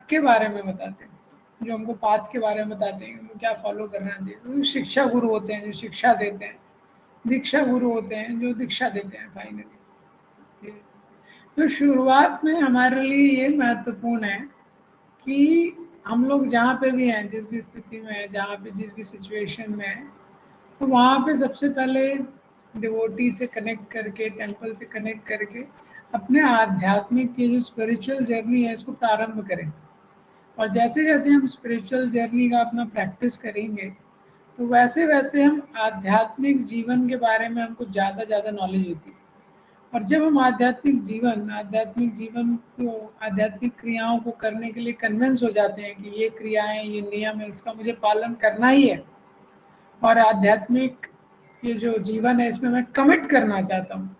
के बारे में बताते हैं, जो हमको पाथ के बारे में बताते हैं, हमको क्या फॉलो करना चाहिए। तो शिक्षा गुरु होते हैं जो शिक्षा देते हैं, दीक्षा गुरु होते हैं जो दीक्षा देते हैं फाइनली। तो शुरुआत में हमारे लिए ये महत्वपूर्ण है कि हम लोग जहाँ पे भी हैं, जिस भी स्थिति में है, जहाँ पे जिस भी सिचुएशन में है, तो वहाँ पे सबसे पहले डिवोटी से कनेक्ट करके, टेम्पल से कनेक्ट करके अपने आध्यात्मिक ये जो स्पिरिचुअल जर्नी है इसको प्रारंभ करें। और जैसे जैसे हम स्पिरिचुअल जर्नी का अपना प्रैक्टिस करेंगे, तो वैसे वैसे हम आध्यात्मिक जीवन के बारे में हमको ज़्यादा ज़्यादा नॉलेज होती है। और जब हम आध्यात्मिक जीवन को, आध्यात्मिक क्रियाओं को करने के लिए कन्विंस हो जाते हैं कि ये क्रियाएं, ये नियम है, इसका मुझे पालन करना ही है, और आध्यात्मिक ये जो जीवन है इसमें मैं कमिट करना चाहता हूँ,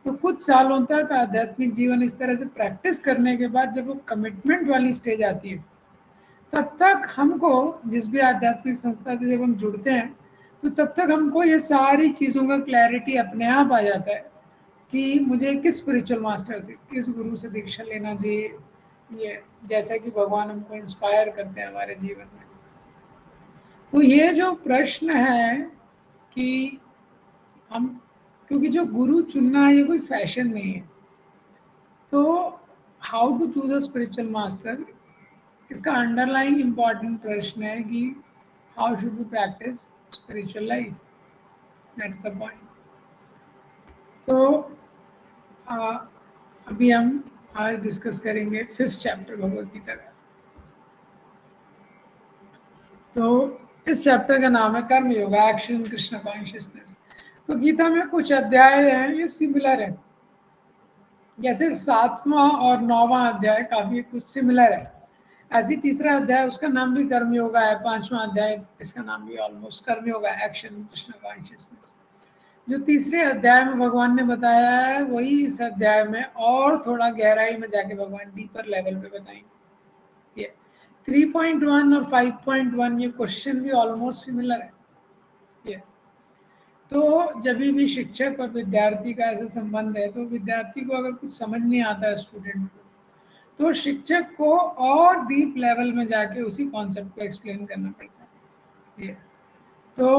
तो कुछ सालों तक आध्यात्मिक जीवन इस तरह से प्रैक्टिस करने के बाद जब वो कमिटमेंट वाली स्टेज आती है, तब तक हमको, जिस भी आध्यात्मिक संस्था से जब हम जुड़ते हैं, तो तब तक हमको ये सारी चीज़ों का क्लैरिटी अपने आप आ जाता है कि मुझे किस स्पिरिचुअल मास्टर से, किस गुरु से दीक्षा लेना चाहिए। ये जैसा कि भगवान हमको इंस्पायर करते हैं हमारे जीवन में। तो ये जो प्रश्न है कि हम, क्योंकि जो गुरु चुनना है ये कोई फैशन नहीं है, तो how to choose a spiritual master, इसका अंडरलाइंग इम्पॉर्टेंट प्रश्न है कि how should we practise spiritual life, that's the point. तो आ, अभी हम आज डिस्कस करेंगे 5th चैप्टर भगवद गीता का। तो इस चैप्टर का नाम है कर्म योगा, एक्शन कृष्ण कॉन्शियसनेस। तो गीता में कुछ अध्याय हैं ये सिमिलर है, जैसे 7वां और 9वां अध्याय काफी कुछ सिमिलर है, ऐसे तीसरा अध्याय उसका नाम भी कर्म योगा है, 5वां अध्याय इसका नाम भी ऑलमोस्ट कर्म योगा, एक्शन कृष्ण कॉन्शियसनेस। जो तीसरे अध्याय में भगवान ने बताया है वही इस अध्याय में और थोड़ा गहराई में जाके भगवान डीपर लेवल पे बताएंगे। ये 3.1 और 5.1 ये क्वेश्चन भी ऑलमोस्ट सिमिलर है। ये तो जब भी शिक्षक और विद्यार्थी का ऐसा संबंध है, तो विद्यार्थी को अगर कुछ समझ नहीं आता है स्टूडेंट को, तो शिक्षक को और डीप लेवल में जाके उसी कॉन्सेप्ट को एक्सप्लेन करना पड़ता है। ये तो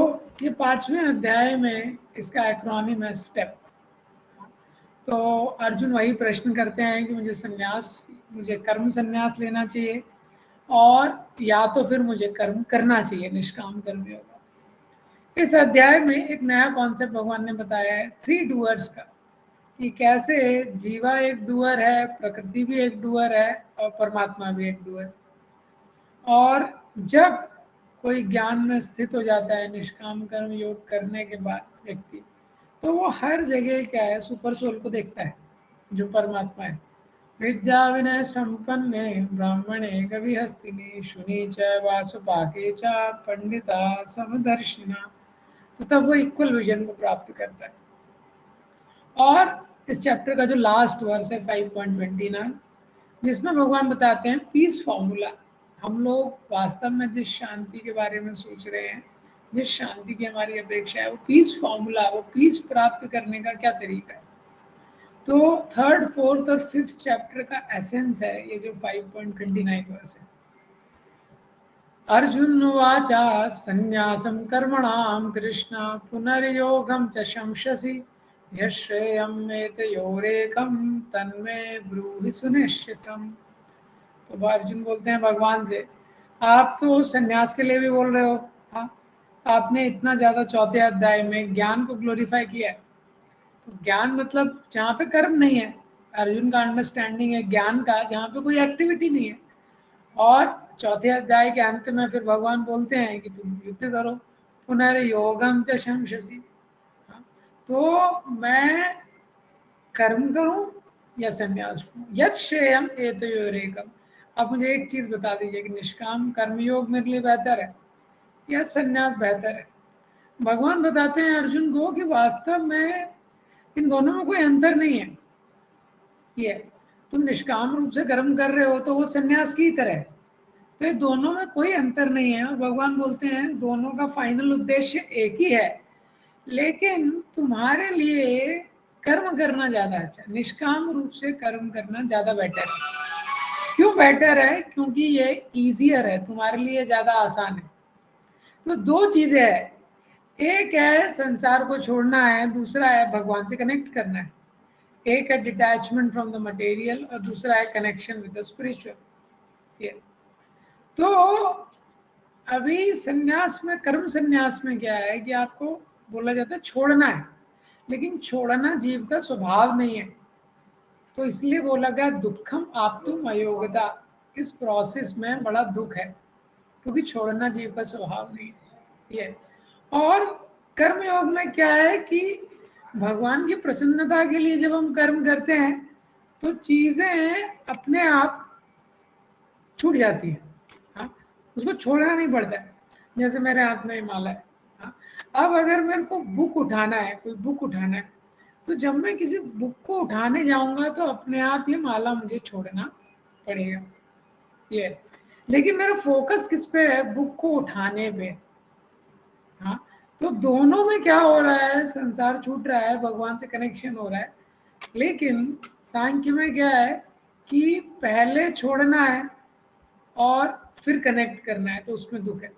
ये 5वें अध्याय में इसका एक्रोनिम है स्टेप। तो अर्जुन वही प्रश्न करते हैं कि मुझे कर्म संन्यास लेना चाहिए, और या तो फिर मुझे कर्म करना चाहिए, निष्काम कर्म योगा। इस अध्याय में एक नया कॉन्सेप्ट भगवान ने बताया है 3 डूअर्स का, कि कैसे जीवा एक डूअर है, प्रकृति भी एक डूअर है, और परमात्मा भी एक डूअर। और जब कोई ज्ञान में स्थित हो जाता है निष्काम कर्म योग करने के बाद व्यक्ति, तो वो हर जगह क्या है, सुपर सोल को देखता है जो परमात्मा है। विद्या विनय संपन्ने ब्राह्मणे कवि हस्तिनी शुनि च वासुपाके च पंडिता समदर्शिना। तो तब वो इक्वल विजन को प्राप्त करता है। और इस चैप्टर का जो लास्ट वर्स है 5.29, जिसमें भगवान बताते हैं पीस फॉर्मूला। हम लोग वास्तव में जिस शांति के बारे में सोच रहे हैं, जिस शांति की हमारी अपेक्षा है, वो पीस फॉर्मूला, वो पीस प्राप्त करने का क्या तरीका है। तो 3rd, 4th और 5th चैप्टर का एसेंस है ये जो 5.29 वर्स है। अर्जुन उवाच संन्यासं कर्मणां कृष्ण पुनर्योगं च शंससि यश्रेयं एतयोरेकं तन्मे ब्रूहि सुनिश्चितम्। तो अर्जुन बोलते हैं भगवान से, आप तो संन्यास के लिए भी बोल रहे हो, हाँ, आपने इतना ज़्यादा 4थे अध्याय में ज्ञान को ग्लोरीफाई किया है। तो ज्ञान मतलब जहाँ पे कर्म नहीं है, अर्जुन का अंडरस्टैंडिंग है ज्ञान का जहाँ पे कोई एक्टिविटी नहीं है। और 4थे अध्याय के अंत में फिर भगवान बोलते हैं कि तुम युद्ध करो, पुनर्योगम च शंससि। तो मैं कर्म करूं या संन्यास करूं, यत् श्रेयम एतयोरेकम। आप मुझे एक चीज बता दीजिए कि निष्काम कर्मयोग मेरे लिए बेहतर है या संन्यास बेहतर है। भगवान बताते हैं अर्जुन को कि वास्तव में इन दोनों में कोई अंतर नहीं है। ये तुम निष्काम रूप से कर्म कर रहे हो तो वो संन्यास की तरह है। तो ये दोनों में कोई अंतर नहीं है, और भगवान बोलते हैं दोनों का फाइनल उद्देश्य एक ही है, लेकिन तुम्हारे लिए कर्म करना ज्यादा अच्छा, निष्काम रूप से कर्म करना ज्यादा बेटर है। क्यों बेटर है? क्योंकि ये इजियर है, तुम्हारे लिए ज्यादा आसान है। तो दो चीजें है, एक है संसार को छोड़ना है, दूसरा है भगवान से कनेक्ट करना है। एक है डिटैचमेंट फ्रॉम द मटेरियल और दूसरा है कनेक्शन विद द स्पिरिचुअल। ये तो अभी संन्यास में, कर्म संन्यास में क्या है कि आपको बोला जाता है छोड़ना है, लेकिन छोड़ना जीव का स्वभाव नहीं है। तो इसलिए बोला गया दुखम आपतुम अयोग्यता, इस प्रोसेस में बड़ा दुख है, क्योंकि छोड़ना जीव का स्वभाव नहीं है ये। और कर्म योग में क्या है कि भगवान की प्रसन्नता के लिए जब हम कर्म करते हैं तो चीजें अपने आप छूट जाती है। हाँ, उसको छोड़ना नहीं पड़ता है। जैसे मेरे हाथ में माला है, हाँ, अब अगर मेरे को बुक उठाना है, कोई बुक उठाना है, तो जब मैं किसी बुक को उठाने जाऊंगा तो अपने आप ये माला मुझे छोड़ना पड़ेगा ये। लेकिन मेरा फोकस किस पे है? बुक को उठाने पे। हाँ, तो दोनों में क्या हो रहा है? संसार छूट रहा है, भगवान से कनेक्शन हो रहा है। लेकिन सांख्य में क्या है कि पहले छोड़ना है और फिर कनेक्ट करना है, तो उसमें दुख है।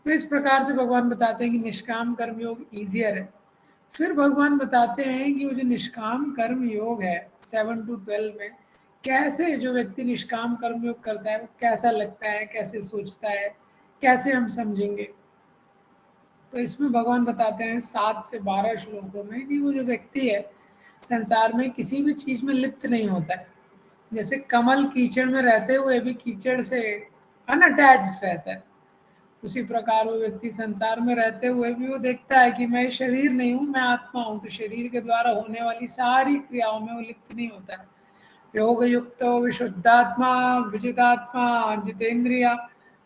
तो इस प्रकार से भगवान बताते हैं कि निष्काम कर्म योग ईजियर है। फिर भगवान बताते हैं कि वो जो निष्काम कर्म योग है 7 to 12 में, कैसे जो व्यक्ति निष्काम कर्म योग करता है वो कैसा लगता है, कैसे सोचता है, कैसे हम समझेंगे। तो इसमें भगवान बताते हैं 7 से 12 श्लोकों में कि वो जो व्यक्ति है संसार में किसी भी चीज में लिप्त नहीं होता है। जैसे कमल कीचड़ में रहते हुए भी कीचड़ से अनअटैच्ड रहता है, उसी प्रकार वो व्यक्ति संसार में रहते हुए भी वो देखता है कि मैं शरीर नहीं हूँ, मैं आत्मा हूँ। तो शरीर के द्वारा होने वाली सारी क्रियाओं में वो लिप्त नहीं होता है। योग युक्तो विशुद्धात्मा विजितात्मा जितेंद्रिया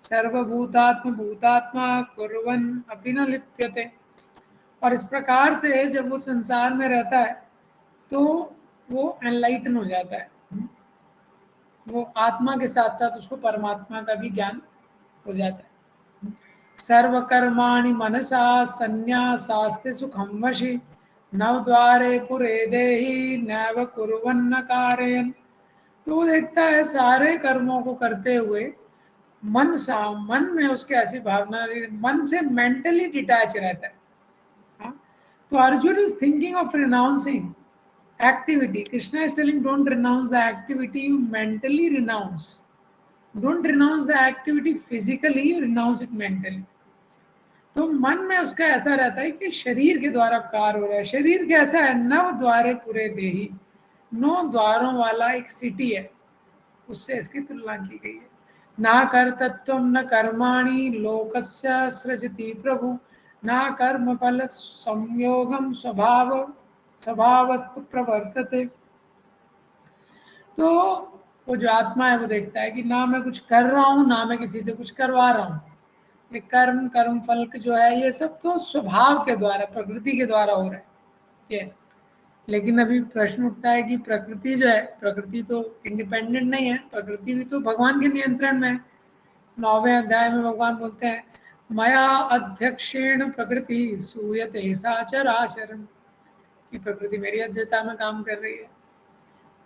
सर्वभूतात्म भूतात्मा कुर्वन् अपि न लिप्यते। और इस प्रकार से जब वो संसार में रहता है तो वो एनलाइटन हो जाता है। वो आत्मा के साथ साथ उसको परमात्मा का भी ज्ञान हो जाता है। सर्वकर्माणि मनसा संन्यासास्ते सुखम वशी नव द्वारे पुरे देहि नैव कुर्वन्न कारयन्। तो वो देखता है सारे कर्मों को करते हुए मन में उसके ऐसी भावना, मन से मेंटली डिटैच रहता है। हाँ? तो Arjun is thinking of renouncing activity. Krishna is telling don't renounce the activity, you mentally renounce. Don't renounce the activity physically, you renounce it mentally. तो मन में उसका ऐसा रहता है कि शरीर के द्वारा कार्य हो रहा है। शरीर कैसा है? नव द्वारे पूरे देही, 9 द्वारों वाला एक सिटी है, उससे इसकी तुलना की गई है। ना कर्तृत्व न कर्माणि लोकस्य सृजति प्रभु ना कर्म फल संयोगम स्वभाव स्वभावस्तु प्रवर्तते। तो वो जो आत्मा है वो देखता है कि ना मैं कुछ कर रहा हूँ ना मैं किसी से कुछ करवा रहा हूँ। ये कर्म कर्म फल जो है ये सब तो स्वभाव के द्वारा, प्रकृति के द्वारा हो रहा है ये। लेकिन अभी प्रश्न उठता है कि प्रकृति जो है, प्रकृति तो इंडिपेंडेंट नहीं है, प्रकृति भी तो भगवान के नियंत्रण में है। 9वें अध्याय में भगवान बोलते हैं मया अध्यक्षेण प्रकृति सूयते साचराचरम, कि प्रकृति मेरी अध्यक्षता में काम कर रही है।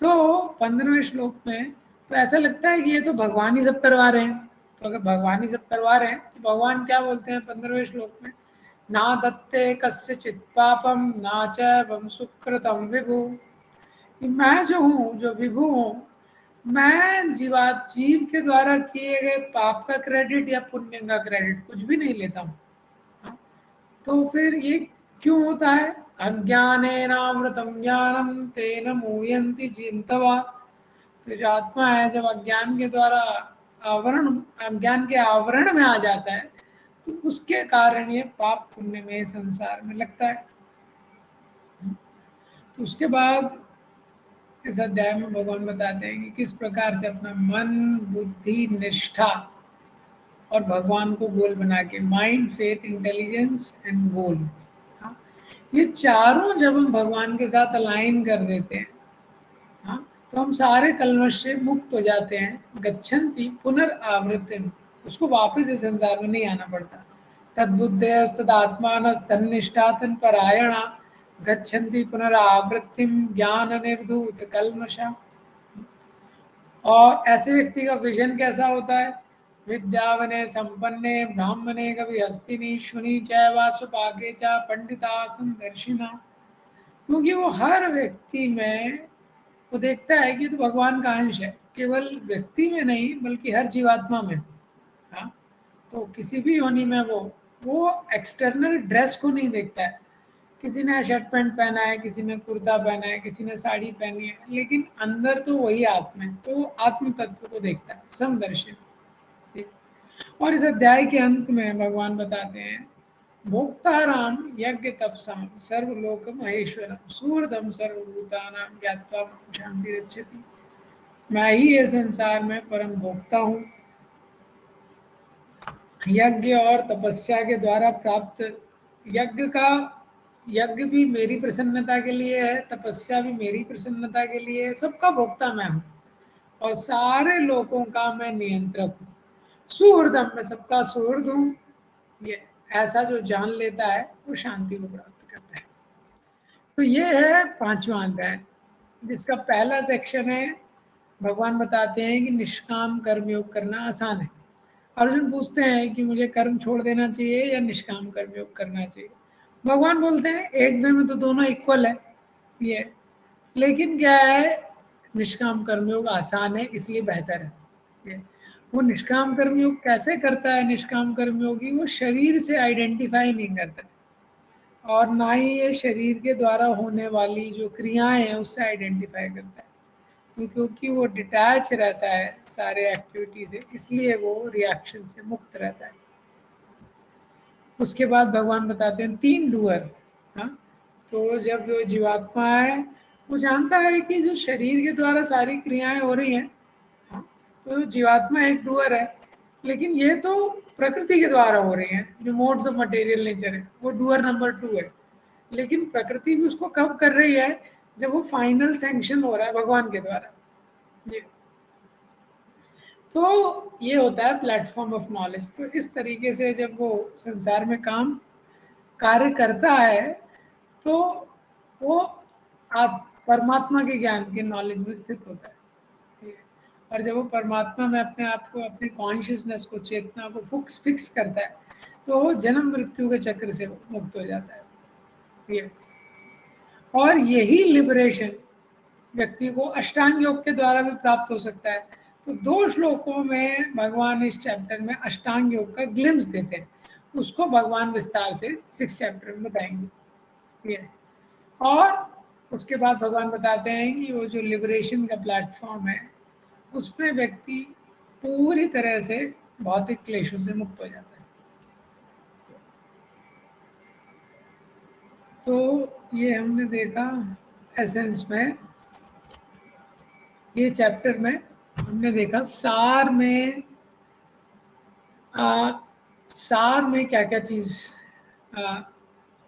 तो 15वें श्लोक में तो ऐसा लगता है कि ये तो भगवान ही सब करवा रहे हैं। तो अगर भगवान ही सब करवा रहे हैं तो भगवान क्या बोलते हैं 15वें श्लोक में? ना दत्ते कस्य चित पापम ना च वम सुकृतम विभु, कि मैं जो हूँ, जो विभु हूँ, मैं जीव के द्वारा किए गए पाप का क्रेडिट या पुण्य का क्रेडिट कुछ भी नहीं लेता हूँ। हाँ? तो फिर ये क्यों होता है? अज्ञानेनावृतम ज्ञानम तेन मूयन्ति जिन्तवा। तो जो आत्मा है जब अज्ञान के द्वारा आवरण, अज्ञान के आवरण में आ जाता है तो उसके कारण ये पाप पुण्य में संसार में लगता है। तो उसके बाद इस अध्याय में भगवान बताते हैं कि किस प्रकार से अपना मन बुद्धि निष्ठा और भगवान को गोल बना के, माइंड फेथ इंटेलिजेंस एंड गोल, ये चारों जब हम भगवान के साथ अलाइन कर देते हैं, हाँ, तो हम सारे कलमश से मुक्त हो जाते हैं। गच्छन्ति पुनर्आवृत्तिम, उसको वापस इस संसार में नहीं आना पड़ता। तद्बुद्धयस्तदात्मानस्तन्निष्ठा तन्परायणा गच्छन्ति पुनरावृत्तिम ज्ञान निर्धूत कल्मषा। और ऐसे व्यक्ति का विजन कैसा होता है? विद्यावने संपन्ने ब्राह्मणे कवि हस्तिनी शुनि चैवासु पाके चा पंडिता संदर्शिना। क्योंकि वो हर व्यक्ति में वो देखता है कि तो भगवान का अंश है, केवल व्यक्ति में नहीं बल्कि हर जीवात्मा में। हाँ, तो किसी भी योनि में वो एक्सटर्नल ड्रेस को नहीं देखता है, किसी ने शर्ट पैंट पहना है, किसी ने कुर्ता पहना है, किसी ने साड़ी पहनी है, लेकिन अंदर तो वही आत्मा है, तो वो आत्म तत्व को देखता है, समदर्शन। और इस अध्याय के अंत में भगवान बताते हैं, भोक्ताराम यज्ञ तपसाम सर्वलोक महेश्वरम सूर्यदम सर्वभूतानां ज्ञात्वा मां शांति रक्षति। मैं ही ये संसार में परम भोक्ता हूँ। यज्ञ और तपस्या के द्वारा प्राप्त यज्ञ भी मेरी प्रसन्नता के लिए है, तपस्या भी मेरी प्रसन्नता के लिए है, सबका भोक्ता मैं हूँ और सारे लोगों का मैं नियंत्रक हूँ। सुहृदम, मैं सबका सुहृद हूँ। ये ऐसा जो जान लेता है वो शांति को प्राप्त करता है। तो ये है 5वां अध्याय, जिसका पहला सेक्शन है। भगवान बताते हैं कि निष्काम कर्म योग करना आसान है। अर्जुन पूछते हैं कि मुझे कर्म छोड़ देना चाहिए या निष्काम कर्म योग करना चाहिए। भगवान बोलते हैं एक वे में तो दोनों इक्वल है ये, लेकिन क्या है, निष्काम कर्मयोग आसान है इसलिए बेहतर है ये। वो निष्काम कर्मयोग कैसे करता है? निष्काम कर्मयोगी वो शरीर से आइडेंटिफाई नहीं करता और ना ही ये शरीर के द्वारा होने वाली जो क्रियाएं हैं उससे आइडेंटिफाई करता है, क्योंकि वो डिटैच रहता है सारे एक्टिविटी से, इसलिए वो रिएक्शन से मुक्त रहता है। उसके बाद भगवान बताते हैं 3 डूअर। हाँ, तो जब वो जीवात्मा है वो जानता है कि जो शरीर के द्वारा सारी क्रियाएं हो रही हैं, हाँ, तो जीवात्मा एक डूअर है, लेकिन ये तो प्रकृति के द्वारा हो रही हैं, जो मोड्स ऑफ मटेरियल नेचर है, वो डूअर नंबर 2 है। लेकिन प्रकृति भी उसको कब कर रही है? जब वो फाइनल सैंक्शन हो रहा है भगवान के द्वारा। ये तो ये होता है प्लेटफॉर्म ऑफ नॉलेज। तो इस तरीके से जब वो संसार में कार्य करता है तो वो परमात्मा के ज्ञान के नॉलेज में स्थित होता है। और जब वो परमात्मा में अपने आप को, अपनी कॉन्शियसनेस को, चेतना को फिक्स करता है, तो वो जन्म मृत्यु के चक्र से मुक्त हो जाता है ये। और यही लिबरेशन व्यक्ति को अष्टांग योग के द्वारा भी प्राप्त हो सकता है। तो 2 श्लोकों में भगवान इस चैप्टर में अष्टांग योग का ग्लिम्स देते हैं, उसको भगवान विस्तार से 6 चैप्टर में बताएंगे ये। और उसके बाद भगवान बताते हैं कि वो जो लिबरेशन का प्लेटफॉर्म है उसमें व्यक्ति पूरी तरह से भौतिक क्लेशों से मुक्त हो जाता है। तो ये हमने देखा एसेंस में, ये चैप्टर में हमने देखा आ, सार में क्या क्या चीज़,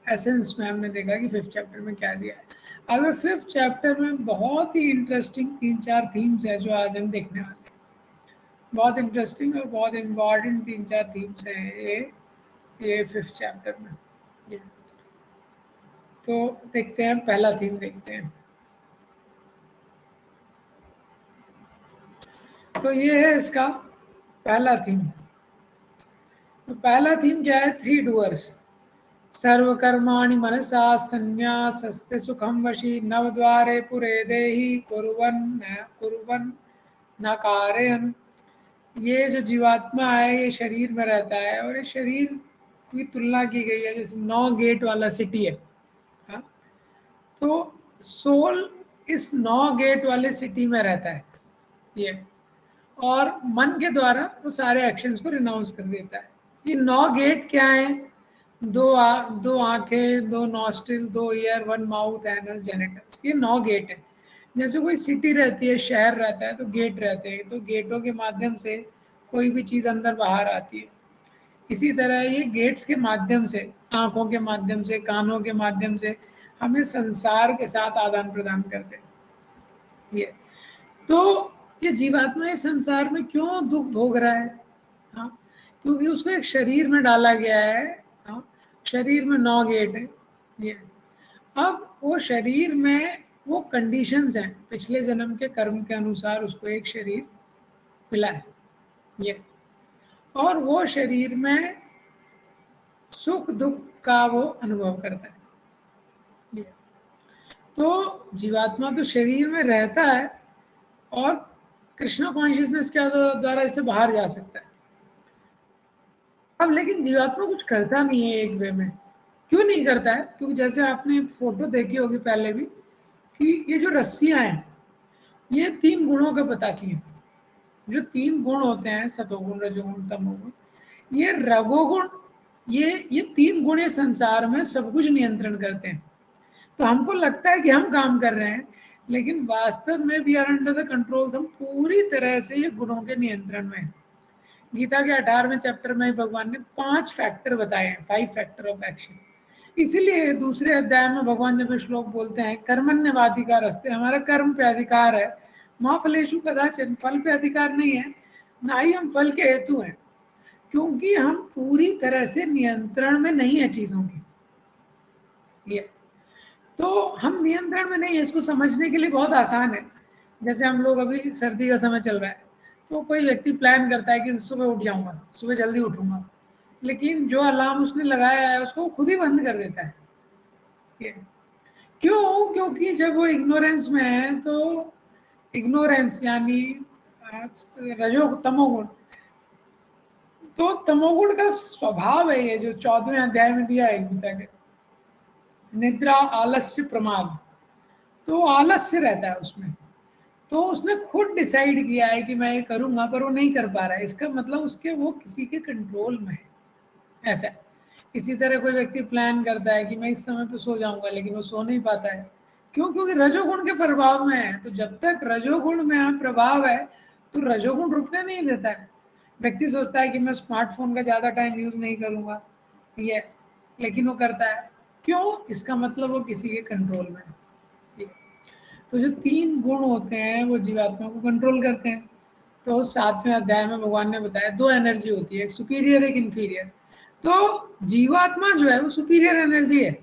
एसेंस में हमने देखा कि 5th चैप्टर में क्या दिया है। अब 5th चैप्टर में बहुत ही इंटरेस्टिंग 3-4 थीम्स है जो आज हम देखने वाले हैं। बहुत इंटरेस्टिंग और बहुत इम्पॉर्टेंट 3-4 थीम्स हैं ये 5th चैप्टर में ये। तो देखते हैं, पहला थीम देखते हैं। तो ये है इसका पहला थीम। तो पहला थीम क्या है? 3 डूअर्स। सर्वकर्माणि मनसा संन्यासस्ते सुखम वशी नवद्वारे पुरे देहि कुर्वन् न कारयन्। ये जो जीवात्मा है ये शरीर में रहता है और ये शरीर की तुलना की गई है जैसे 9 गेट वाला सिटी है। हाँ? तो सोल इस 9 गेट वाले सिटी में रहता है ये, और मन के द्वारा वो सारे एक्शंस को रिनाउंस कर देता है। ये 9 गेट क्या है? 2 आंखें, 2 nostril, 2 year, 1 mouth, anus, genitals, ये 9 गेट है। जैसे कोई सिटी रहती है, शहर रहता है, तो गेट रहते हैं, तो गेटों के माध्यम से कोई भी चीज़ अंदर बाहर आती है। इसी तरह ये गेट्स के माध्यम से, आंखों के माध्यम से, कानों के माध्यम से हमें संसार के साथ आदान प्रदान करते हैं ये। तो ये जीवात्मा इस संसार में क्यों दुख भोग रहा है? हाँ, क्योंकि उसको एक शरीर में डाला गया है। हाँ, शरीर में 9 गेट है ये। अब वो शरीर में वो कंडीशंस हैं, पिछले जन्म के कर्म के अनुसार उसको एक शरीर मिला है ये, और वो शरीर में सुख दुख का वो अनुभव करता है ये। तो जीवात्मा तो शरीर में रहता है और कृष्णा कॉन्शियसनेस के द्वारा इससे बाहर जा सकता है। अब लेकिन जीवात्मा कुछ करता नहीं है एक वे में। क्यों नहीं करता है? क्योंकि जैसे आपने फोटो देखी होगी पहले भी कि ये जो रस्सियां हैं ये 3 गुणों के पता की हैं। जो 3 गुण होते हैं, सतोगुण रजोगुण तमोगुण, ये रजोगुण, ये 3 गुण ये संसार में सब कुछ नियंत्रण करते हैं। तो हमको लगता है कि हम काम कर रहे हैं, लेकिन वास्तव में we are under the control, हम पूरी तरह से ये गुणों के नियंत्रण में हैं। गीता के 18वें चैप्टर में भगवान ने 5 फैक्टर बताए हैं, 5 फैक्टर ऑफ एक्शन। इसीलिए दूसरे अध्याय में भगवान जब श्लोक बोलते हैं कर्मण्यवाधिकार अस्ते, हमारा कर्म पे अधिकार है, माँ फलेशु कदाचन, फल पे अधिकार नहीं है, ना ही हम फल के हेतु हैं, क्योंकि हम पूरी तरह से नियंत्रण में नहीं है चीजों की। ये तो हम नियंत्रण में नहीं है, इसको समझने के लिए बहुत आसान है। जैसे हम लोग अभी सर्दी का समय चल रहा है, तो कोई व्यक्ति प्लान करता है कि सुबह उठ जाऊंगा, सुबह जल्दी उठूंगा, लेकिन जो अलार्म उसने लगाया है उसको खुद ही बंद कर देता है। क्यों? क्योंकि जब वो इग्नोरेंस में है, तो इग्नोरेंस यानी तमोगुण, तो तमोगुण का स्वभाव है ये, जो 14वें अध्याय में दिया है गीता के, निद्रा आलस्य प्रमाद, तो आलस्य रहता है उसमें। तो उसने खुद डिसाइड किया है कि मैं ये करूंगा, पर वो नहीं कर पा रहा है, इसका मतलब उसके वो किसी के कंट्रोल में है। ऐसा इसी तरह कोई व्यक्ति प्लान करता है कि मैं इस समय पे सो जाऊंगा, लेकिन वो सो नहीं पाता है। क्यों? क्योंकि रजोगुण के प्रभाव में है। तो जब तक रजोगुण में प्रभाव है तो रजोगुण रुकने नहीं देता है। व्यक्ति सोचता है कि मैं स्मार्टफोन का ज़्यादा टाइम यूज नहीं करूंगा ये, लेकिन वो करता है। क्यों? इसका मतलब वो किसी के कंट्रोल में है। तो जो 3 गुण होते हैं वो जीवात्मा को कंट्रोल करते हैं। तो 7वें अध्याय में भगवान ने बताया 2 एनर्जी होती है, एक सुपीरियर एक इंफीरियर। तो जीवात्मा जो है वो सुपीरियर एनर्जी है,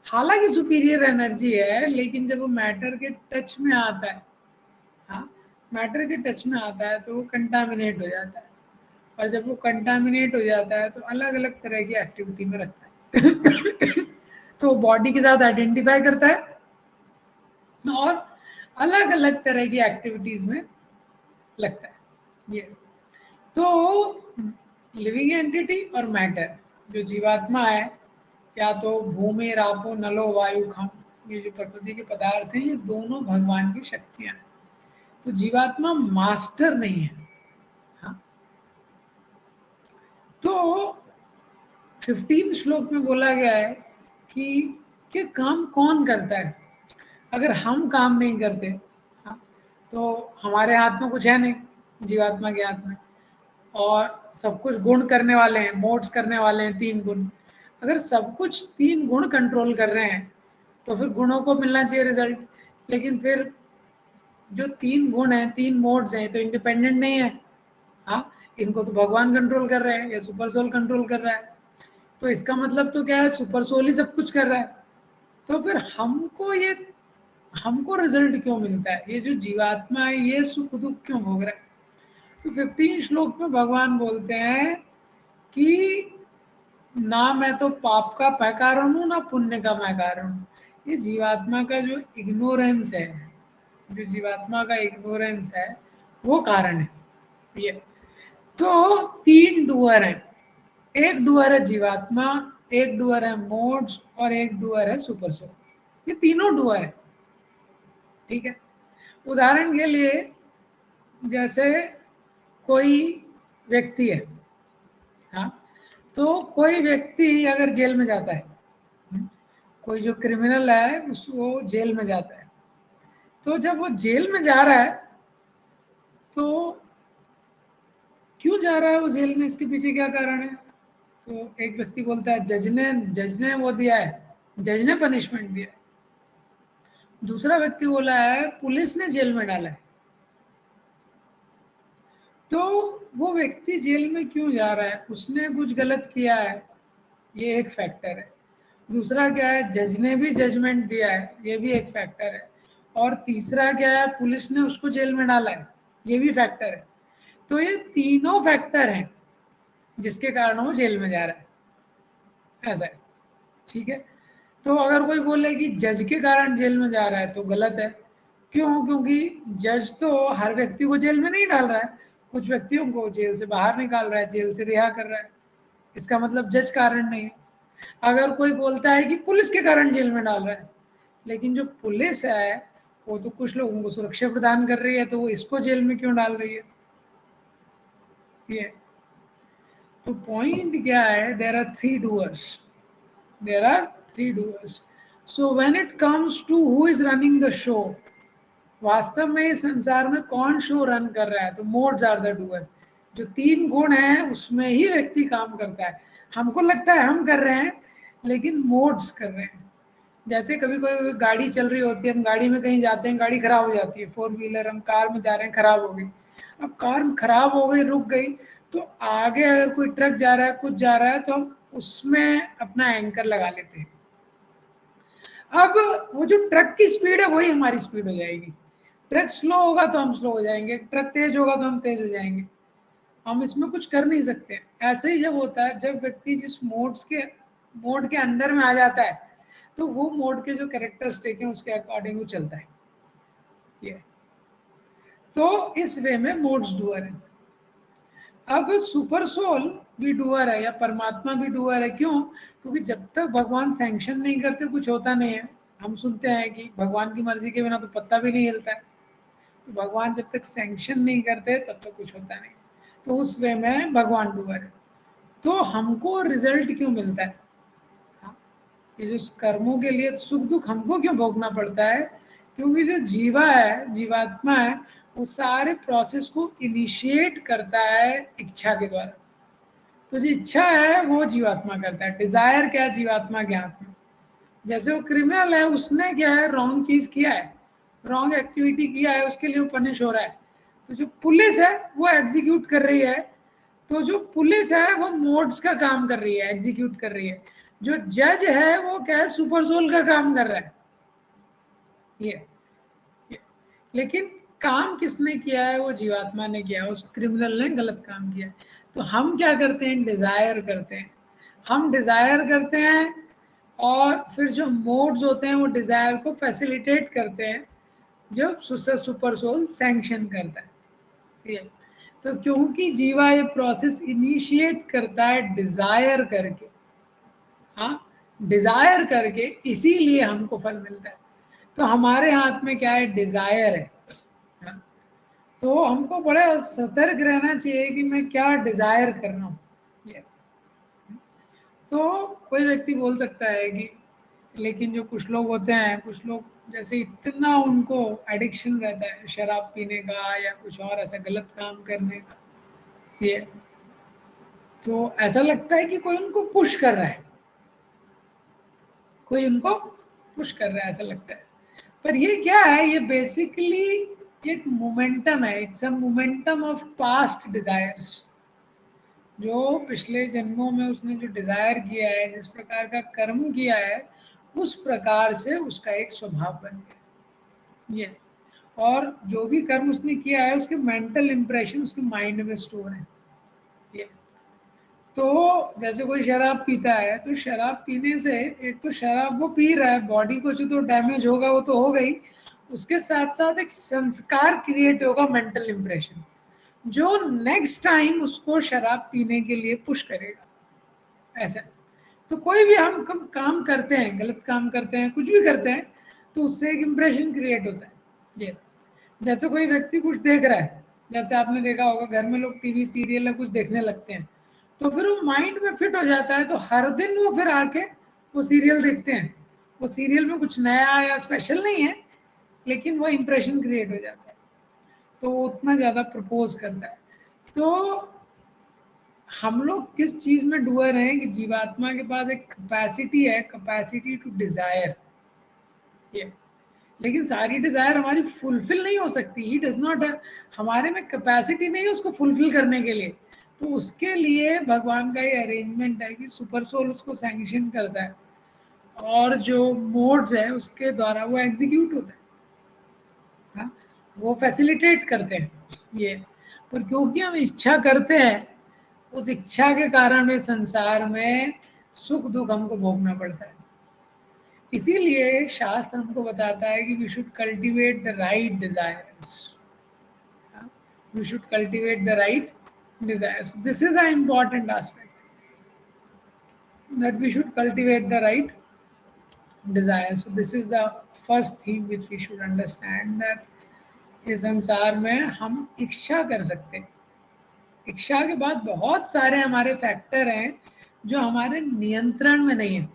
हालांकि सुपीरियर एनर्जी है, लेकिन जब वो मैटर के टच में आता है, हाँ, मैटर के टच में आता है तो वो कंटामिनेट हो जाता है, और जब वो कंटामिनेट हो जाता है तो अलग अलग तरह की एक्टिविटी में रखता है। तो बॉडी के साथ आइडेंटिफाई करता है और अलग अलग तरह की एक्टिविटीज में लगता है ये। तो लिविंग एंटिटी और मैटर, जो जीवात्मा है, या तो भूमि रापो नलो वायु खम, ये जो प्रकृति के पदार्थ हैं, ये दोनों भगवान की शक्तियां हैं। तो जीवात्मा मास्टर नहीं है। हाँ? तो 15 श्लोक में बोला गया है कि काम कौन करता है। अगर हम काम नहीं करते, हाँ, तो हमारे हाथ में कुछ है नहीं, जीवात्मा के हाथ में, और सब कुछ गुण करने वाले हैं, मोड्स करने वाले हैं 3 गुण। अगर सब कुछ 3 गुण कंट्रोल कर रहे हैं तो फिर गुणों को मिलना चाहिए रिजल्ट। लेकिन फिर जो 3 गुण हैं, 3 मोड्स हैं, तो इंडिपेंडेंट नहीं है। हाँ, इनको तो भगवान कंट्रोल कर रहे हैं या सुपर सोल कंट्रोल कर रहा है। तो इसका मतलब तो क्या है, सुपर सोल ही सब कुछ कर रहा है। तो फिर हमको रिजल्ट क्यों मिलता है? ये जो जीवात्मा है ये सुख दुख क्यों भोग रहा है? तो 15 श्लोक में भगवान बोलते हैं कि ना मैं तो पाप का मैं कारण हूँ, ना पुण्य का मैं कारण हूँ। ये जीवात्मा का जो इग्नोरेंस है, जो जीवात्मा का इग्नोरेंस है, वो कारण है ये। तो 3 डूअर हैं, एक डूअर है जीवात्मा, एक डूअर है मोड्स, और एक डूअर है सुपर सोल। ये तीनों डूअर है, ठीक है। उदाहरण के लिए, जैसे कोई व्यक्ति है, हाँ, तो कोई व्यक्ति अगर जेल में जाता है, कोई जो क्रिमिनल है वो जेल में जाता है, तो जब वो जेल में जा रहा है तो क्यों जा रहा है वो जेल में, इसके पीछे क्या कारण है? तो एक व्यक्ति बोलता है जज ने वो दिया है, जज ने पनिशमेंट दिया है। दूसरा व्यक्ति बोला है पुलिस ने जेल में डाला है। तो वो व्यक्ति जेल में क्यों जा रहा है? उसने कुछ गलत किया है, ये एक फैक्टर है। दूसरा क्या है, जज ने भी जजमेंट दिया है, ये भी एक फैक्टर है। और तीसरा क्या है, पुलिस ने उसको जेल में डाला है, ये भी फैक्टर है। तो ये तीनों फैक्टर हैं जिसके कारण वो जेल में जा रहा है, ऐसा है। ठीक है। तो अगर कोई बोले कि जज के कारण जेल में जा रहा है तो गलत है। क्यों? क्योंकि जज तो हर व्यक्ति को जेल में नहीं डाल रहा है, कुछ व्यक्तियों को जेल से बाहर निकाल रहा है, जेल से रिहा कर रहा है, इसका मतलब जज कारण नहीं है। अगर कोई बोलता है कि पुलिस के कारण जेल में डाल रहा है, लेकिन जो पुलिस है वो तो कुछ लोगों को सुरक्षा प्रदान कर रही है, तो वो इसको जेल में क्यों डाल रही है? ये तो पॉइंट क्या है, there are three doers, there are three doers. So when it comes to who is running the show, वास्तव में इस संसार में कौन शो रन कर रहा है, तो मोड्स आर द डूअर। जो तीन गुण हैं उसमें ही व्यक्ति काम करता है। हमको लगता है हम कर रहे हैं, लेकिन मोड्स कर रहे हैं। जैसे कभी कोई गाड़ी चल रही होती है, हम गाड़ी में कहीं जाते हैं, गाड़ी खराब हो जाती है, फोर व्हीलर, हम कार में जा रहे हैं, खराब हो गई। अब कार खराब हो गई, रुक गई, तो आगे अगर कोई ट्रक जा रहा है, कुछ जा रहा है, तो हम उसमें अपना एंकर लगा लेते हैं। अब वो जो ट्रक की स्पीड है वही हमारी स्पीड हो जाएगी। ट्रक स्लो होगा तो हम स्लो हो जाएंगे, ट्रक तेज होगा तो हम तेज हो जाएंगे। हम इसमें कुछ कर नहीं सकते। ऐसे ही जब होता है, जब व्यक्ति जिस मोड के अंदर में आ जाता है, तो वो मोड के जो कैरेक्टरिस्टिक हैं उसके अकॉर्डिंग वो चलता है। ये तो इस वे में मोड्स डूअर है। अब सुपर सोल भी डूअर है, या परमात्मा भी डूअर है। क्यों? क्योंकि जब तक भगवान सैंक्शन नहीं करते कुछ होता नहीं है। हम सुनते हैं कि भगवान की मर्जी के बिना तो पत्ता भी नहीं हिलता है। तो भगवान जब तक सैंक्शन नहीं करते तब तक कुछ होता नहीं। तो उस वे में भगवान डूअर है। तो हमको रिजल्ट क्यों मिलता है? हाँ, ये जो कर्मों के लिए सुख दुख हमको क्यों भोगना पड़ता है? क्योंकि जो जीवा है, जीवात्मा है, वो सारे प्रोसेस को इनिशिएट करता है इच्छा के द्वारा। तो जो इच्छा है वो जीवात्मा करता है। डिजायर क्या? जीवात्मा के हाथ में। जैसे वो क्रिमिनल है, उसने क्या है, रॉन्ग चीज किया है, रॉन्ग एक्टिविटी किया है, उसके लिए वो पनिश हो रहा है। तो जो पुलिस है वो एग्जीक्यूट कर रही है। तो जो पुलिस है वो मोड्स का काम कर रही है, एग्जीक्यूट कर रही है। जो जज है वो क्या है, सुपर सोल का काम कर रहा है। ये लेकिन काम किसने किया है? वो जीवात्मा ने किया है, उस क्रिमिनल ने गलत काम किया है। तो हम क्या करते हैं? डिजायर करते हैं। हम डिजायर करते हैं, और फिर जो मोड्स होते हैं वो डिजायर को फैसिलिटेट करते हैं, जो सुपर सोल सैंक्शन करता है। ठीक है। तो क्योंकि जीवा ये प्रोसेस इनिशिएट करता है डिजायर करके, हाँ, डिजायर करके, इसीलिए हमको फल मिलता है। तो हमारे हाथ में क्या है? डिजायर है। हाँ? तो हमको बड़ा सतर्क रहना चाहिए कि मैं क्या डिजायर कर रहा हूँ। तो कोई व्यक्ति बोल सकता है कि लेकिन जो कुछ लोग होते हैं, कुछ लोग जैसे इतना उनको एडिक्शन रहता है शराब पीने का या कुछ और ऐसा गलत काम करने का, ये तो ऐसा लगता है कि कोई उनको पुश कर रहा है, कोई उनको पुश कर रहा है, ऐसा लगता है। पर ये क्या है? ये बेसिकली एक मोमेंटम है। It's a momentum of past desires. जो पिछले जन्मों में उसने जो डिजायर किया है, जिस प्रकार का कर्म किया है, उस प्रकार से उसका एक स्वभाव बन गया। ये और जो भी कर्म उसने किया है उसके मेंटल इंप्रेशन उसके माइंड में स्टोर है। ये तो जैसे कोई शराब पीता है, तो शराब पीने से एक तो शराब वो पी रहा है, बॉडी को जो तो डैमेज होगा वो तो हो गई, उसके साथ साथ एक संस्कार क्रिएट होगा, मेंटल इंप्रेशन, जो नेक्स्ट टाइम उसको शराब पीने के लिए पुश करेगा। ऐसा। तो कोई भी हम काम करते हैं, गलत काम करते हैं, कुछ भी करते हैं, तो उससे एक इम्प्रेशन क्रिएट होता है। ये जैसे कोई व्यक्ति कुछ देख रहा है, जैसे आपने देखा होगा घर में लोग टीवी सीरियल या कुछ देखने लगते हैं, तो फिर वो माइंड में फिट हो जाता है, तो हर दिन वो फिर आके वो सीरियल देखते हैं। वो सीरियल में कुछ नया या स्पेशल नहीं है, लेकिन वो इम्प्रेशन क्रिएट हो जाता है, तो वो उतना ज़्यादा प्रपोज करता है। तो हम लोग किस चीज में डूअर हैं कि जीवात्मा के पास एक कैपेसिटी है, कैपेसिटी टू डिजायर। ये लेकिन सारी डिजायर हमारी फुलफिल नहीं हो सकती। ही डज नॉट, हमारे में कैपेसिटी नहीं है उसको फुलफिल करने के लिए। तो उसके लिए भगवान का ये अरेंजमेंट है कि सुपर सोल उसको सैंक्शन करता है, और जो मोड्स है उसके द्वारा वो एग्जीक्यूट होता है। वो फैसिलिटेट करते हैं ये। पर क्योंकि हम इच्छा करते हैं, उस इच्छा के कारण में संसार में सुख दुख हमको भोगना पड़ता है। इसीलिए शास्त्र हमको बताता है कि we should cultivate the right desires, we should cultivate the right desires. This is an important aspect, that we should cultivate the right desire. So this is the first thing which we should understand, that इस संसार में हम इच्छा कर सकते हैं। इच्छा के बाद बहुत सारे हमारे फैक्टर हैं जो हमारे नियंत्रण में नहीं है।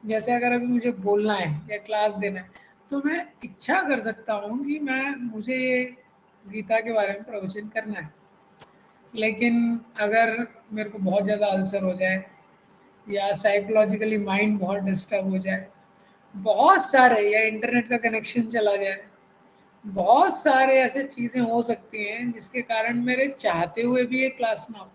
जैसे अगर अभी मुझे बोलना है या क्लास देना है, तो मैं इच्छा कर सकता हूँ कि मुझे ये गीता के बारे में प्रवचन करना है। लेकिन अगर मेरे को बहुत ज़्यादा अल्सर हो जाए या साइकोलॉजिकली माइंड बहुत डिस्टर्ब हो जाए, बहुत सारे, या इंटरनेट का कनेक्शन चला जाए, बहुत सारे ऐसे चीज़ें हो सकती हैं जिसके कारण मेरे चाहते हुए भी ये क्लास ना हो।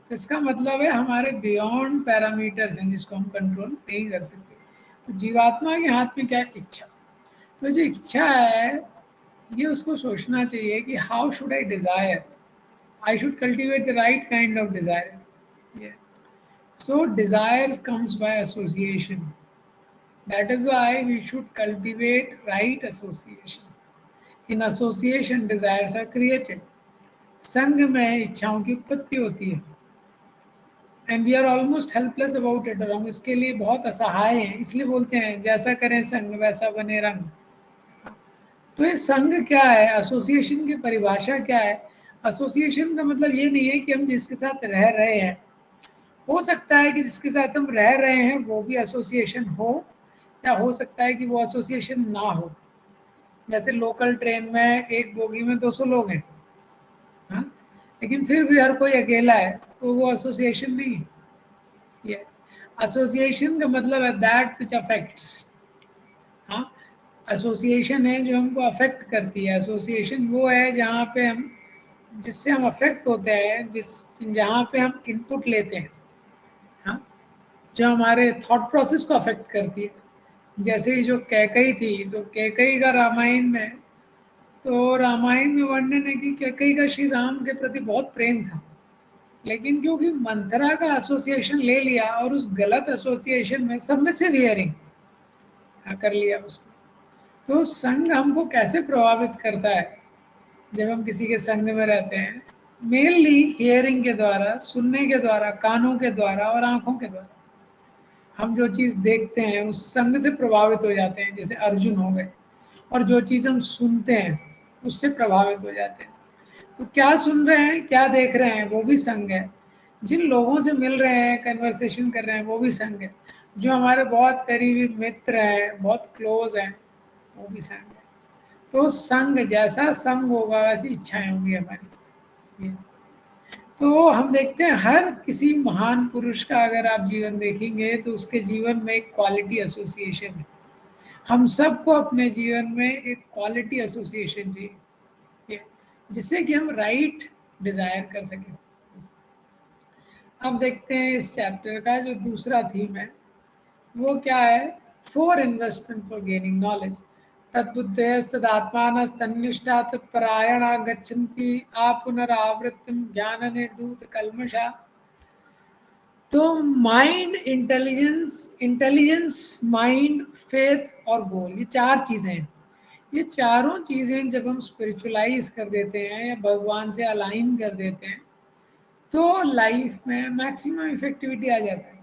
तो इसका मतलब है हमारे बियॉन्ड पैरामीटर्स हैं जिसको हम कंट्रोल नहीं कर सकते। तो जीवात्मा के हाथ में क्या है? इच्छा। तो जो इच्छा है, ये उसको सोचना चाहिए कि how should I desire, I should cultivate the right kind of desire. So desire comes by association. That is why we should cultivate right association. In association, desires are created. संग में इच्छाओं की उत्पत्ति होती है। And we are almost helpless about it, और हम इसके लिए बहुत असहाय हैं। इसलिए बोलते हैं जैसा करें संग वैसा बने रंग। तो ये संग क्या है, एसोसिएशन की परिभाषा क्या है? एसोसिएशन का मतलब ये नहीं है कि हम जिसके साथ रह रहे हैं, हो सकता है कि जिसके साथ हम रह रहे हैं वो भी एसोसिएशन हो, या हो सकता है कि वो एसोसिएशन ना हो। जैसे लोकल ट्रेन में एक बोगी में 200 लोग हैं, हाँ, लेकिन फिर भी हर कोई अकेला है, तो वो एसोसिएशन नहीं है। ये एसोसिएशन का मतलब है दैट विच अफेक्ट्स। हाँ, एसोसिएशन है जो हमको अफेक्ट करती है। एसोसिएशन वो है जहाँ पे हम, जिससे हम अफेक्ट होते हैं, जहाँ पे हम इनपुट लेते हैं, हाँ, जो हमारे थॉट प्रोसेस को अफेक्ट करती है। जैसे ही जो कैकई थी, तो कैकई का रामायण में, तो रामायण में वर्णन है कि कैकई का श्री राम के प्रति बहुत प्रेम था, लेकिन क्योंकि मंथरा का एसोसिएशन ले लिया और उस गलत एसोसिएशन में सबमिसिव हियरिंग कर लिया उसने। तो संग हमको कैसे प्रभावित करता है? जब हम किसी के संग में रहते हैं, मेनली हियरिंग के द्वारा, सुनने के द्वारा, कानों के द्वारा और आंखों के द्वारा। हम जो चीज़ देखते हैं उस संग से प्रभावित हो जाते हैं, जैसे अर्जुन हो गए। और जो चीज़ हम सुनते हैं उससे प्रभावित हो जाते हैं। तो क्या सुन रहे हैं, क्या देख रहे हैं, वो भी संग है। जिन लोगों से मिल रहे हैं, कन्वर्सेशन कर रहे हैं, वो भी संग है। जो हमारे बहुत करीबी मित्र हैं, बहुत क्लोज हैं, वो भी संग है। तो संग, जैसा संग होगा वैसी इच्छाएं होंगी हमारी। तो हम देखते हैं हर किसी महान पुरुष का अगर आप जीवन देखेंगे तो उसके जीवन में एक क्वालिटी एसोसिएशन है। हम सबको अपने जीवन में एक क्वालिटी एसोसिएशन चाहिए, जिससे कि हम राइट डिजायर कर सकें। अब देखते हैं इस चैप्टर का जो दूसरा थीम है वो क्या है? For investment for gaining knowledge. तद्बुद्धयस्तदात्मानस्तन्निष्ठा तत्परायणा गच्छन्ति आपुनरावृत्तिं ज्ञान निर्धूत कल्मषा। तो माइंड, इंटेलिजेंस, माइंड, फेथ और गोल, ये चार चीज़ें हैं। ये चारों चीज़ें जब हम स्पिरिचुअलाइज कर देते हैं या भगवान से अलाइन कर देते हैं, तो लाइफ में मैक्सिमम इफेक्टिविटी आ जाता है।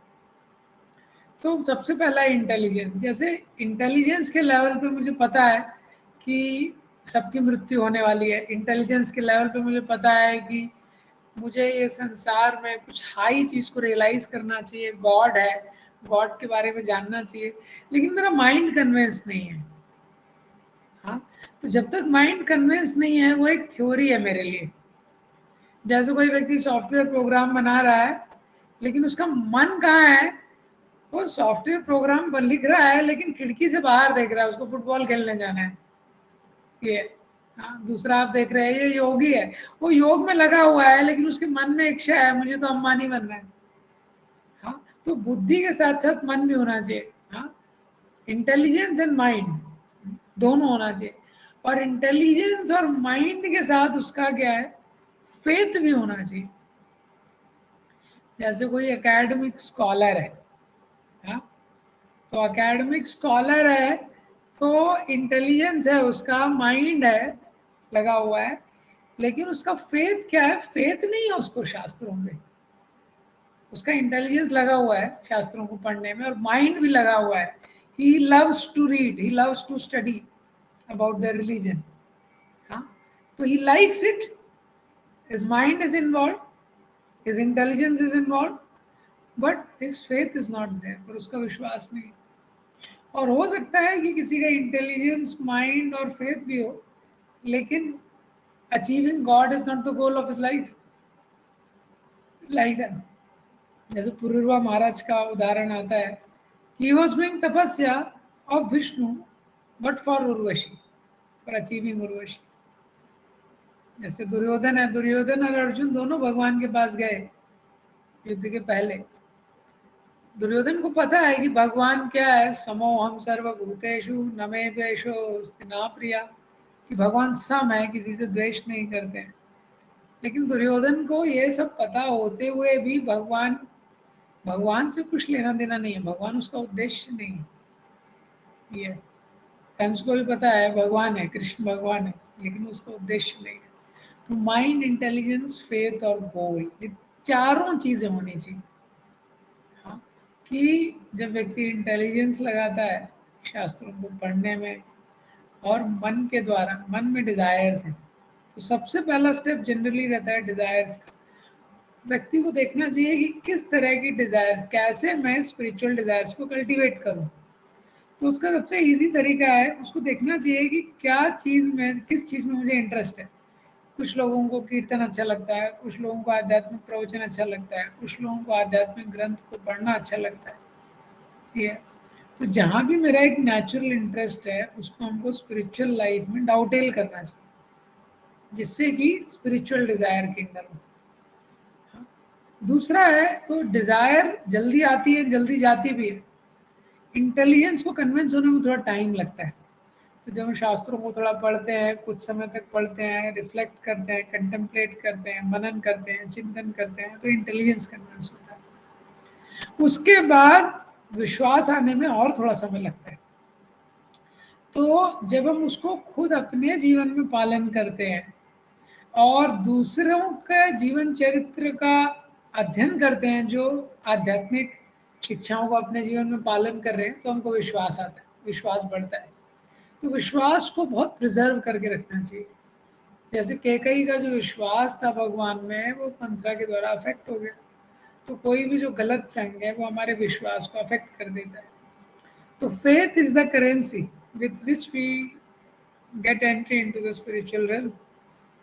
तो सबसे पहला इंटेलिजेंस। जैसे इंटेलिजेंस के लेवल पे मुझे पता है कि सबकी मृत्यु होने वाली है। इंटेलिजेंस के लेवल पे मुझे पता है कि मुझे ये संसार में कुछ हाई चीज़ को रियलाइज करना चाहिए, गॉड है, गॉड के बारे में जानना चाहिए, लेकिन मेरा माइंड कन्विंस नहीं है। हाँ, तो जब तक माइंड कन्विंस नहीं है, वो एक थ्योरी है मेरे लिए। जैसे कोई व्यक्ति सॉफ्टवेयर प्रोग्राम बना रहा है, लेकिन उसका मन कहाँ है? वो सॉफ्टवेयर प्रोग्राम पर लिख रहा है, लेकिन खिड़की से बाहर देख रहा है, उसको फुटबॉल खेलने जाना है। ये, हाँ, दूसरा आप देख रहे हैं, ये योगी है, वो योग में लगा हुआ है, लेकिन उसके मन में इच्छा है मुझे तो अंबानी बनना है। हाँ, तो बुद्धि के साथ साथ मन भी होना चाहिए। हाँ, इंटेलिजेंस एंड माइंड दोनों होना चाहिए। और इंटेलिजेंस और माइंड के साथ उसका क्या है, फेथ भी होना चाहिए। जैसे कोई एकेडमिक स्कॉलर है, हाँ, तो एकेडमिक स्कॉलर है तो इंटेलिजेंस है उसका, माइंड है लगा हुआ है, लेकिन उसका फेथ क्या है, फेथ नहीं है उसको शास्त्रों में। उसका इंटेलिजेंस लगा हुआ है शास्त्रों को पढ़ने में और माइंड भी लगा हुआ है। He loves to read, he loves to study about the religion, हाँ, तो he likes it, his mind is involve, his intelligence is involve, but his faith is not there, पर उसका विश्वास नहीं। और हो सकता है कि किसी का इंटेलिजेंस, माइंड और फेथ भी हो, लेकिन achieving God is not the goal of his life, like that. जैसे पुरुरवा महाराज का उदाहरण आता है कि he was doing तपस्या of Vishnu but for Urvashi, for achieving Urvashi. जैसे दुर्योधन है, दुर्योधन और अर्जुन दोनों भगवान के पास गए युद्ध के पहले। दुर्योधन को पता है कि भगवान क्या है, समोहम सर्वभूतेषु न मे द्वेषोऽस्ति न प्रिया, कि भगवान सम है, किसी से द्वेष नहीं करते हैं। लेकिन दुर्योधन को ये सब पता होते हुए भी भगवान, भगवान से कुछ लेना देना नहीं है, भगवान उसका उद्देश्य नहीं है। ये कंस को भी पता है भगवान है, कृष्ण भगवान है, लेकिन उसका उद्देश्य नहीं है। तो माइंड, इंटेलिजेंस, फेथ और गोल, ये चारों चीजें होनी चाहिए। हाँ, कि जब व्यक्ति इंटेलिजेंस लगाता है शास्त्रों को पढ़ने में और मन के द्वारा, मन में डिजायर्स हैं, तो सबसे पहला स्टेप जनरली रहता है डिजायर्स का। व्यक्ति को देखना चाहिए कि किस तरह की डिजायर्स, कैसे मैं स्पिरिचुअल डिजायर्स को कल्टीवेट करूं। तो उसका सबसे इजी तरीका है, उसको देखना चाहिए कि क्या चीज़ में, किस चीज़ में मुझे इंटरेस्ट है। कुछ लोगों को कीर्तन अच्छा लगता है, कुछ लोगों को आध्यात्मिक प्रवचन अच्छा लगता है, कुछ लोगों को आध्यात्मिक ग्रंथ को पढ़ना अच्छा लगता है। ठीक है, तो जहाँ भी मेरा एक नेचुरल इंटरेस्ट है उसको हमको स्पिरिचुअल लाइफ में डाउटेल करना चाहिए, जिससे कि स्पिरिचुअल डिजायर किंडल हो। दूसरा है, तो डिजायर जल्दी आती है, जल्दी जाती भी है। इंटेलिजेंस को कन्विंस होने में थोड़ा टाइम लगता है। तो जब हम शास्त्रों को थोड़ा पढ़ते हैं, कुछ समय तक पढ़ते हैं, रिफ्लेक्ट करते हैं, कंटेम्पलेट करते हैं, मनन करते हैं, चिंतन करते हैं, तो इंटेलिजेंस कन्विंस होता है। उसके बाद विश्वास आने में और थोड़ा समय लगता है। तो जब हम उसको खुद अपने जीवन में पालन करते हैं और दूसरों का जीवन चरित्र का अध्ययन करते हैं जो आध्यात्मिक शिक्षाओं को अपने जीवन में पालन कर रहे हैं, तो हमको विश्वास आता है, विश्वास बढ़ता है। तो विश्वास को बहुत प्रिजर्व करके रखना चाहिए। जैसे कैकई का जो विश्वास था भगवान में, वो मंत्रा के द्वारा अफेक्ट हो गया। तो कोई भी जो गलत संग है वो हमारे विश्वास को अफेक्ट कर देता है। तो faith is the currency with which we get entry into the spiritual realm.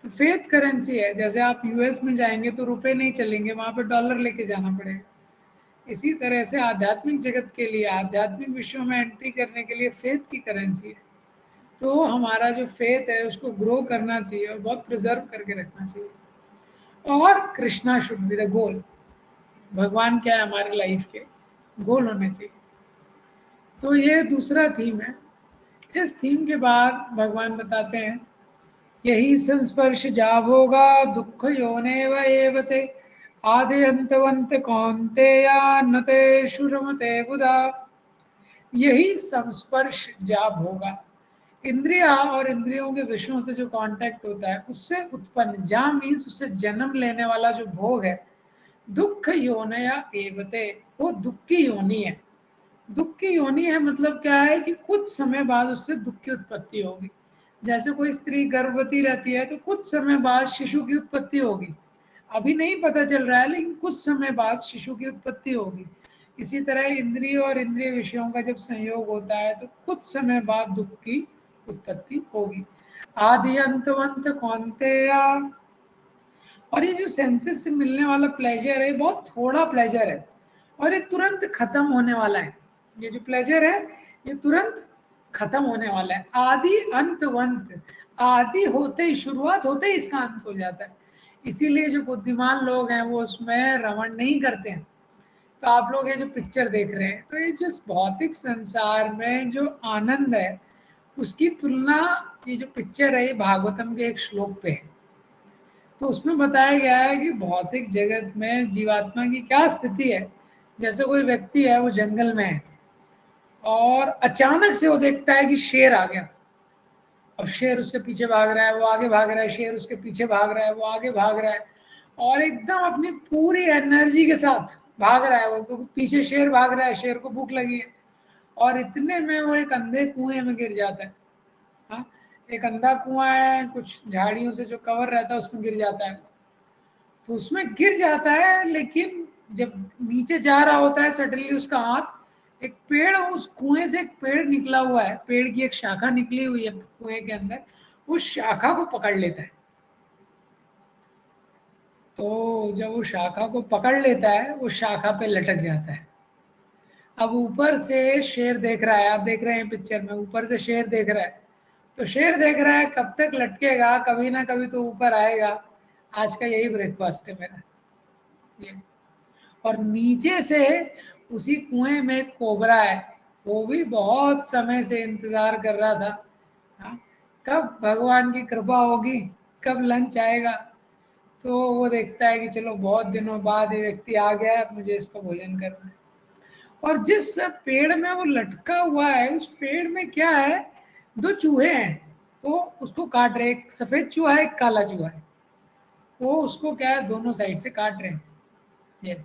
तो फेथ करेंसी है। जैसे आप यूएस में जाएंगे तो रुपए नहीं चलेंगे, वहां पे डॉलर लेके जाना पड़ेगा। इसी तरह से आध्यात्मिक जगत के लिए, आध्यात्मिक विश्व में एंट्री करने के लिए फेथ की करेंसी है। तो हमारा जो फेथ है उसको ग्रो करना चाहिए और बहुत प्रिजर्व करके रखना चाहिए। और Krishna should be the goal. भगवान क्या है हमारे लाइफ के गोल होने चाहिए। तो ये दूसरा थीम है। इस थीम के बाद भगवान बताते हैं, यही संस्पर्श जाब होगा दुख योने वेवते आदि अंतवंत कौन्तेया नते शुरमते बुधा। यही संस्पर्श जाब होगा। इंद्रिया और इंद्रियों के विषयों से जो कांटेक्ट होता है उससे उत्पन्न, जा मीन्स उससे जन्म लेने वाला जो भोग है, दुख योनया एवते, वो दुख की योनि है। दुख की योनि है मतलब क्या है कि कुछ समय बाद उससे दुख की उत्पत्ति होगी। जैसे कोई स्त्री गर्भवती रहती है तो कुछ समय बाद शिशु की उत्पत्ति होगी। अभी नहीं पता चल रहा है लेकिन कुछ समय बाद शिशु की उत्पत्ति होगी। इसी तरह इंद्रिय और इंद्रिय विषयों का जब संयोग होता है तो कुछ समय बाद दुख की उत्पत्ति होगी। आदि अंतवंत कौन्तेया। और ये जो सेंसेस से मिलने वाला प्लेजर है बहुत थोड़ा प्लेजर है और ये तुरंत खत्म होने वाला है। ये जो प्लेजर है ये तुरंत खत्म होने वाला है। आदि अंतवंत, आदि होते ही, शुरुआत होते ही इसका अंत हो जाता है। इसीलिए जो बुद्धिमान लोग हैं वो उसमें रमण नहीं करते हैं। तो आप लोग ये जो पिक्चर देख रहे हैं, तो ये जो भौतिक संसार में जो आनंद है उसकी तुलना, ये जो पिक्चर है ये भागवतम के एक श्लोक पे है। तो उसमें बताया गया है कि भौतिक जगत में जीवात्मा की क्या स्थिति है। जैसे कोई व्यक्ति है, वो जंगल में है और अचानक से वो देखता है कि शेर आ गया। अब शेर उसके पीछे भाग रहा है, वो आगे भाग रहा है, शेर उसके पीछे भाग रहा है, वो आगे भाग रहा है, और एकदम अपनी पूरी एनर्जी के साथ भाग रहा है वो, क्योंकि पीछे शेर भाग रहा है, शेर को भूख लगी है। और इतने में वो एक अंधे कुएं में गिर जाता है। हाँ, एक अंधा कुआं है, कुछ झाड़ियों से जो कवर रहता है उसमें गिर जाता है। तो उसमें गिर जाता है, लेकिन जब नीचे जा रहा होता है सडनली उसका हाथ, एक पेड़, उस कुएं से एक पेड़ निकला हुआ है, पेड़ की एक शाखा निकली हुई है कुएं के अंदर, उस शाखा को पकड़ लेता है। तो जब वो शाखा को पकड़ लेता है, वो शाखा पे लटक जाता है। अब ऊपर से शेर देख रहा है, आप देख रहे हैं पिक्चर में, ऊपर से शेर देख रहा है। तो शेर देख रहा है कब तक लटकेगा, कभी ना कभी तो ऊपर आएगा, आज का यही ब्रेकफास्ट है मेरा, ये। और नीचे से उसी कुएं में एक कोबरा है, वो भी बहुत समय से इंतजार कर रहा था। हाँ, कब भगवान की कृपा होगी, कब लंच आएगा। तो वो देखता है कि चलो बहुत दिनों बाद ये व्यक्ति आ गया है, अब मुझे इसको भोजन करना है। और जिस पेड़ में वो लटका हुआ है, उस पेड़ में क्या है, दो चूहे हैं, वो उसको काट रहे, एक सफेद चूहा है, एक काला चूहा है। वो उसको क्या है, दोनों साइड से काट रहे हैं। ये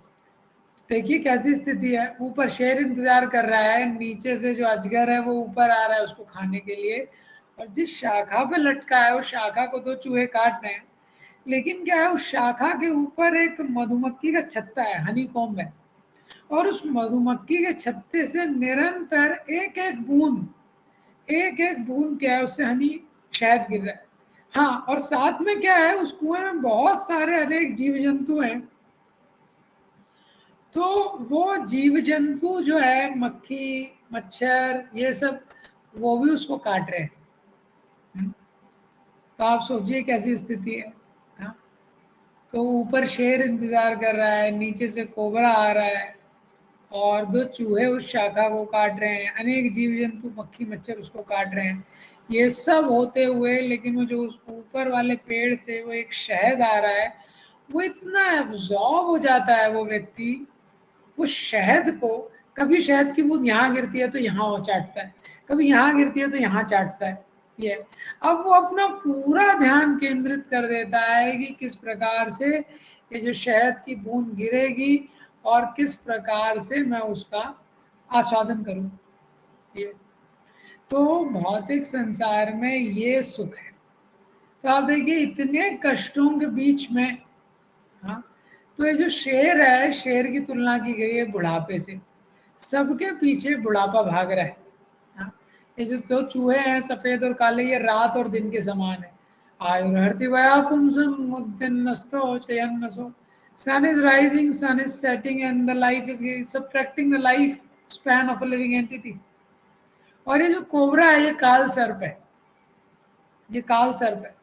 देखिए कैसी स्थिति है। ऊपर शेर इंतजार कर रहा है, नीचे से जो अजगर है वो ऊपर आ रहा है उसको खाने के लिए, और जिस शाखा पे लटका है उस शाखा को दो चूहे काट रहे हैं। लेकिन क्या है, उस शाखा के ऊपर एक मधुमक्खी का छत्ता है, हनी कॉम्ब है, और उस मधुमक्खी के छत्ते से निरंतर एक एक बूंद, एक एक बूंद क्या है, उससे हनी, शहद गिर रहा है। हाँ, और साथ में क्या है, उस कुएं में बहुत सारे अनेक जीव जंतु हैं। तो वो जीव जंतु जो है, मक्खी, मच्छर, ये सब, वो भी उसको काट रहे हैं। हम्म, तो आप सोचिए कैसी स्थिति है। हाँ, तो ऊपर शेर इंतजार कर रहा है, नीचे से कोबरा आ रहा है, और दो चूहे उस शाखा को काट रहे हैं, अनेक जीव जंतु, मक्खी मच्छर उसको काट रहे हैं। ये सब होते हुए, लेकिन वो जो उस ऊपर वाले पेड़ से वो एक शहद आ रहा है, वो इतना एब्जॉर्ब हो जाता है वो व्यक्ति उस शहद को। कभी शहद की बूंद यहाँ गिरती है तो यहाँ वो चाटता है, कभी यहाँ गिरती है तो यहाँ चाटता है। ये, अब वो अपना पूरा ध्यान केंद्रित कर देता है कि किस प्रकार से ये जो शहद की बूंद गिरेगी और किस प्रकार से मैं उसका आस्वादन करूं। ये, तो भौतिक संसार में ये सुख है। तो आप देखिए इतने कष्टों के बीच में, हाँ, तो ये जो शेर है, शेर की तुलना की गई है बुढ़ापे से। सबके पीछे बुढ़ापा भाग रहा है। हाँ, ये जो दो चूहे हैं सफेद और काले, ये रात और दिन के समान है। आयुर्हर्ति वया पुंसम मुद्दिन्नस्तो चयन्नसो। Sun is rising, sun is setting, and the life is subtracting the life span of a living entity. और ये जो कोबरा है, ये काल सर्प है, ये काल सर्प है।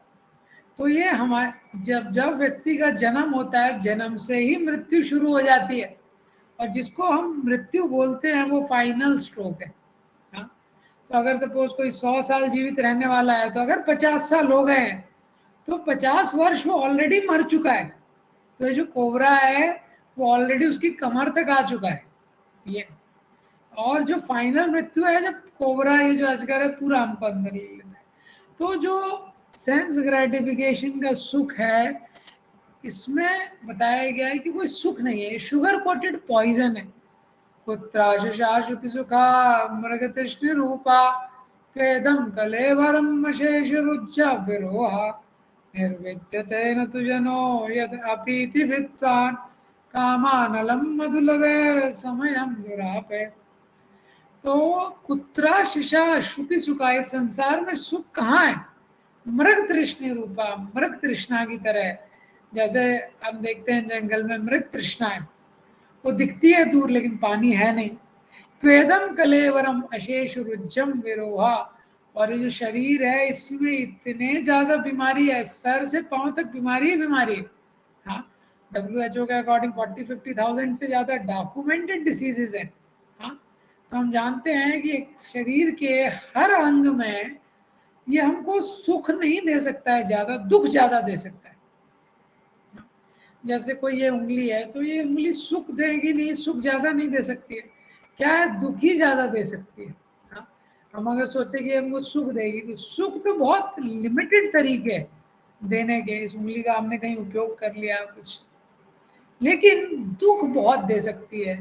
तो ये हमारे, जब जब व्यक्ति का जन्म होता है, जन्म से ही मृत्यु शुरू हो जाती है, और जिसको हम मृत्यु बोलते हैं वो फाइनल स्ट्रोक है। हाँ, तो अगर सपोज कोई 100 साल जीवित रहने वाला है, तो अगर 50 साल हो गए हैं, तो 50 वर्ष वो ऑलरेडी मर चुका है। तो ये जो कोबरा है, वो ऑलरेडी उसकी कमर तक आ चुका है। ये, और जो फाइनल मृत्यु है, जब कोबरा, ये जो अजगर है, पूरा हमको अंदर ले लेता है। तो जो सेंस ग्रेटिफिकेशन का सुख है, इसमें बताया गया है कि कोई सुख नहीं है, शुगर कोटेड पॉइजन है। पुत्राशुति सुखा मृग तृष्णि रूपा खेदम कलेवरम शेष रुज्जा विरोहा निर्विद्यते न तुजनो यद अपीति विद्वान कामानलम मधुलवे समयम दुरापे। तो कुत्रा शिशा श्रुति सुखा, इस संसार में सुख कहाँ है? मृग तृष्णि रूपा, मृग तृष्णा की तरह। जैसे हम देखते हैं जंगल में मृग तृष्णा है, वो दिखती है दूर लेकिन पानी है नहीं। क्वेदम कलेवरम अशेष रुज्जम विरोहा। और ये जो शरीर है, इसमें इतने ज्यादा बीमारी है, सर से पांव तक बीमारी ही बीमारी है। हाँ, WHO के अकॉर्डिंग 40-50 थाउजेंड से ज्यादा डॉक्यूमेंटेड डिसीजेज हैं। हाँ, तो हम जानते हैं कि एक शरीर के हर अंग में ये हमको सुख नहीं दे सकता है, ज्यादा दुख ज्यादा दे सकता है। जैसे कोई ये उंगली है तो ये उंगली सुख देगी नहीं, सुख ज्यादा नहीं दे सकती है, क्या है, दुख ही ज्यादा दे सकती है। हाँ? हम अगर सोचते कि हमको सुख देगी तो सुख तो बहुत लिमिटेड तरीके देने के, इस उंगली का हमने कहीं उपयोग कर लिया कुछ, लेकिन दुख बहुत दे सकती है।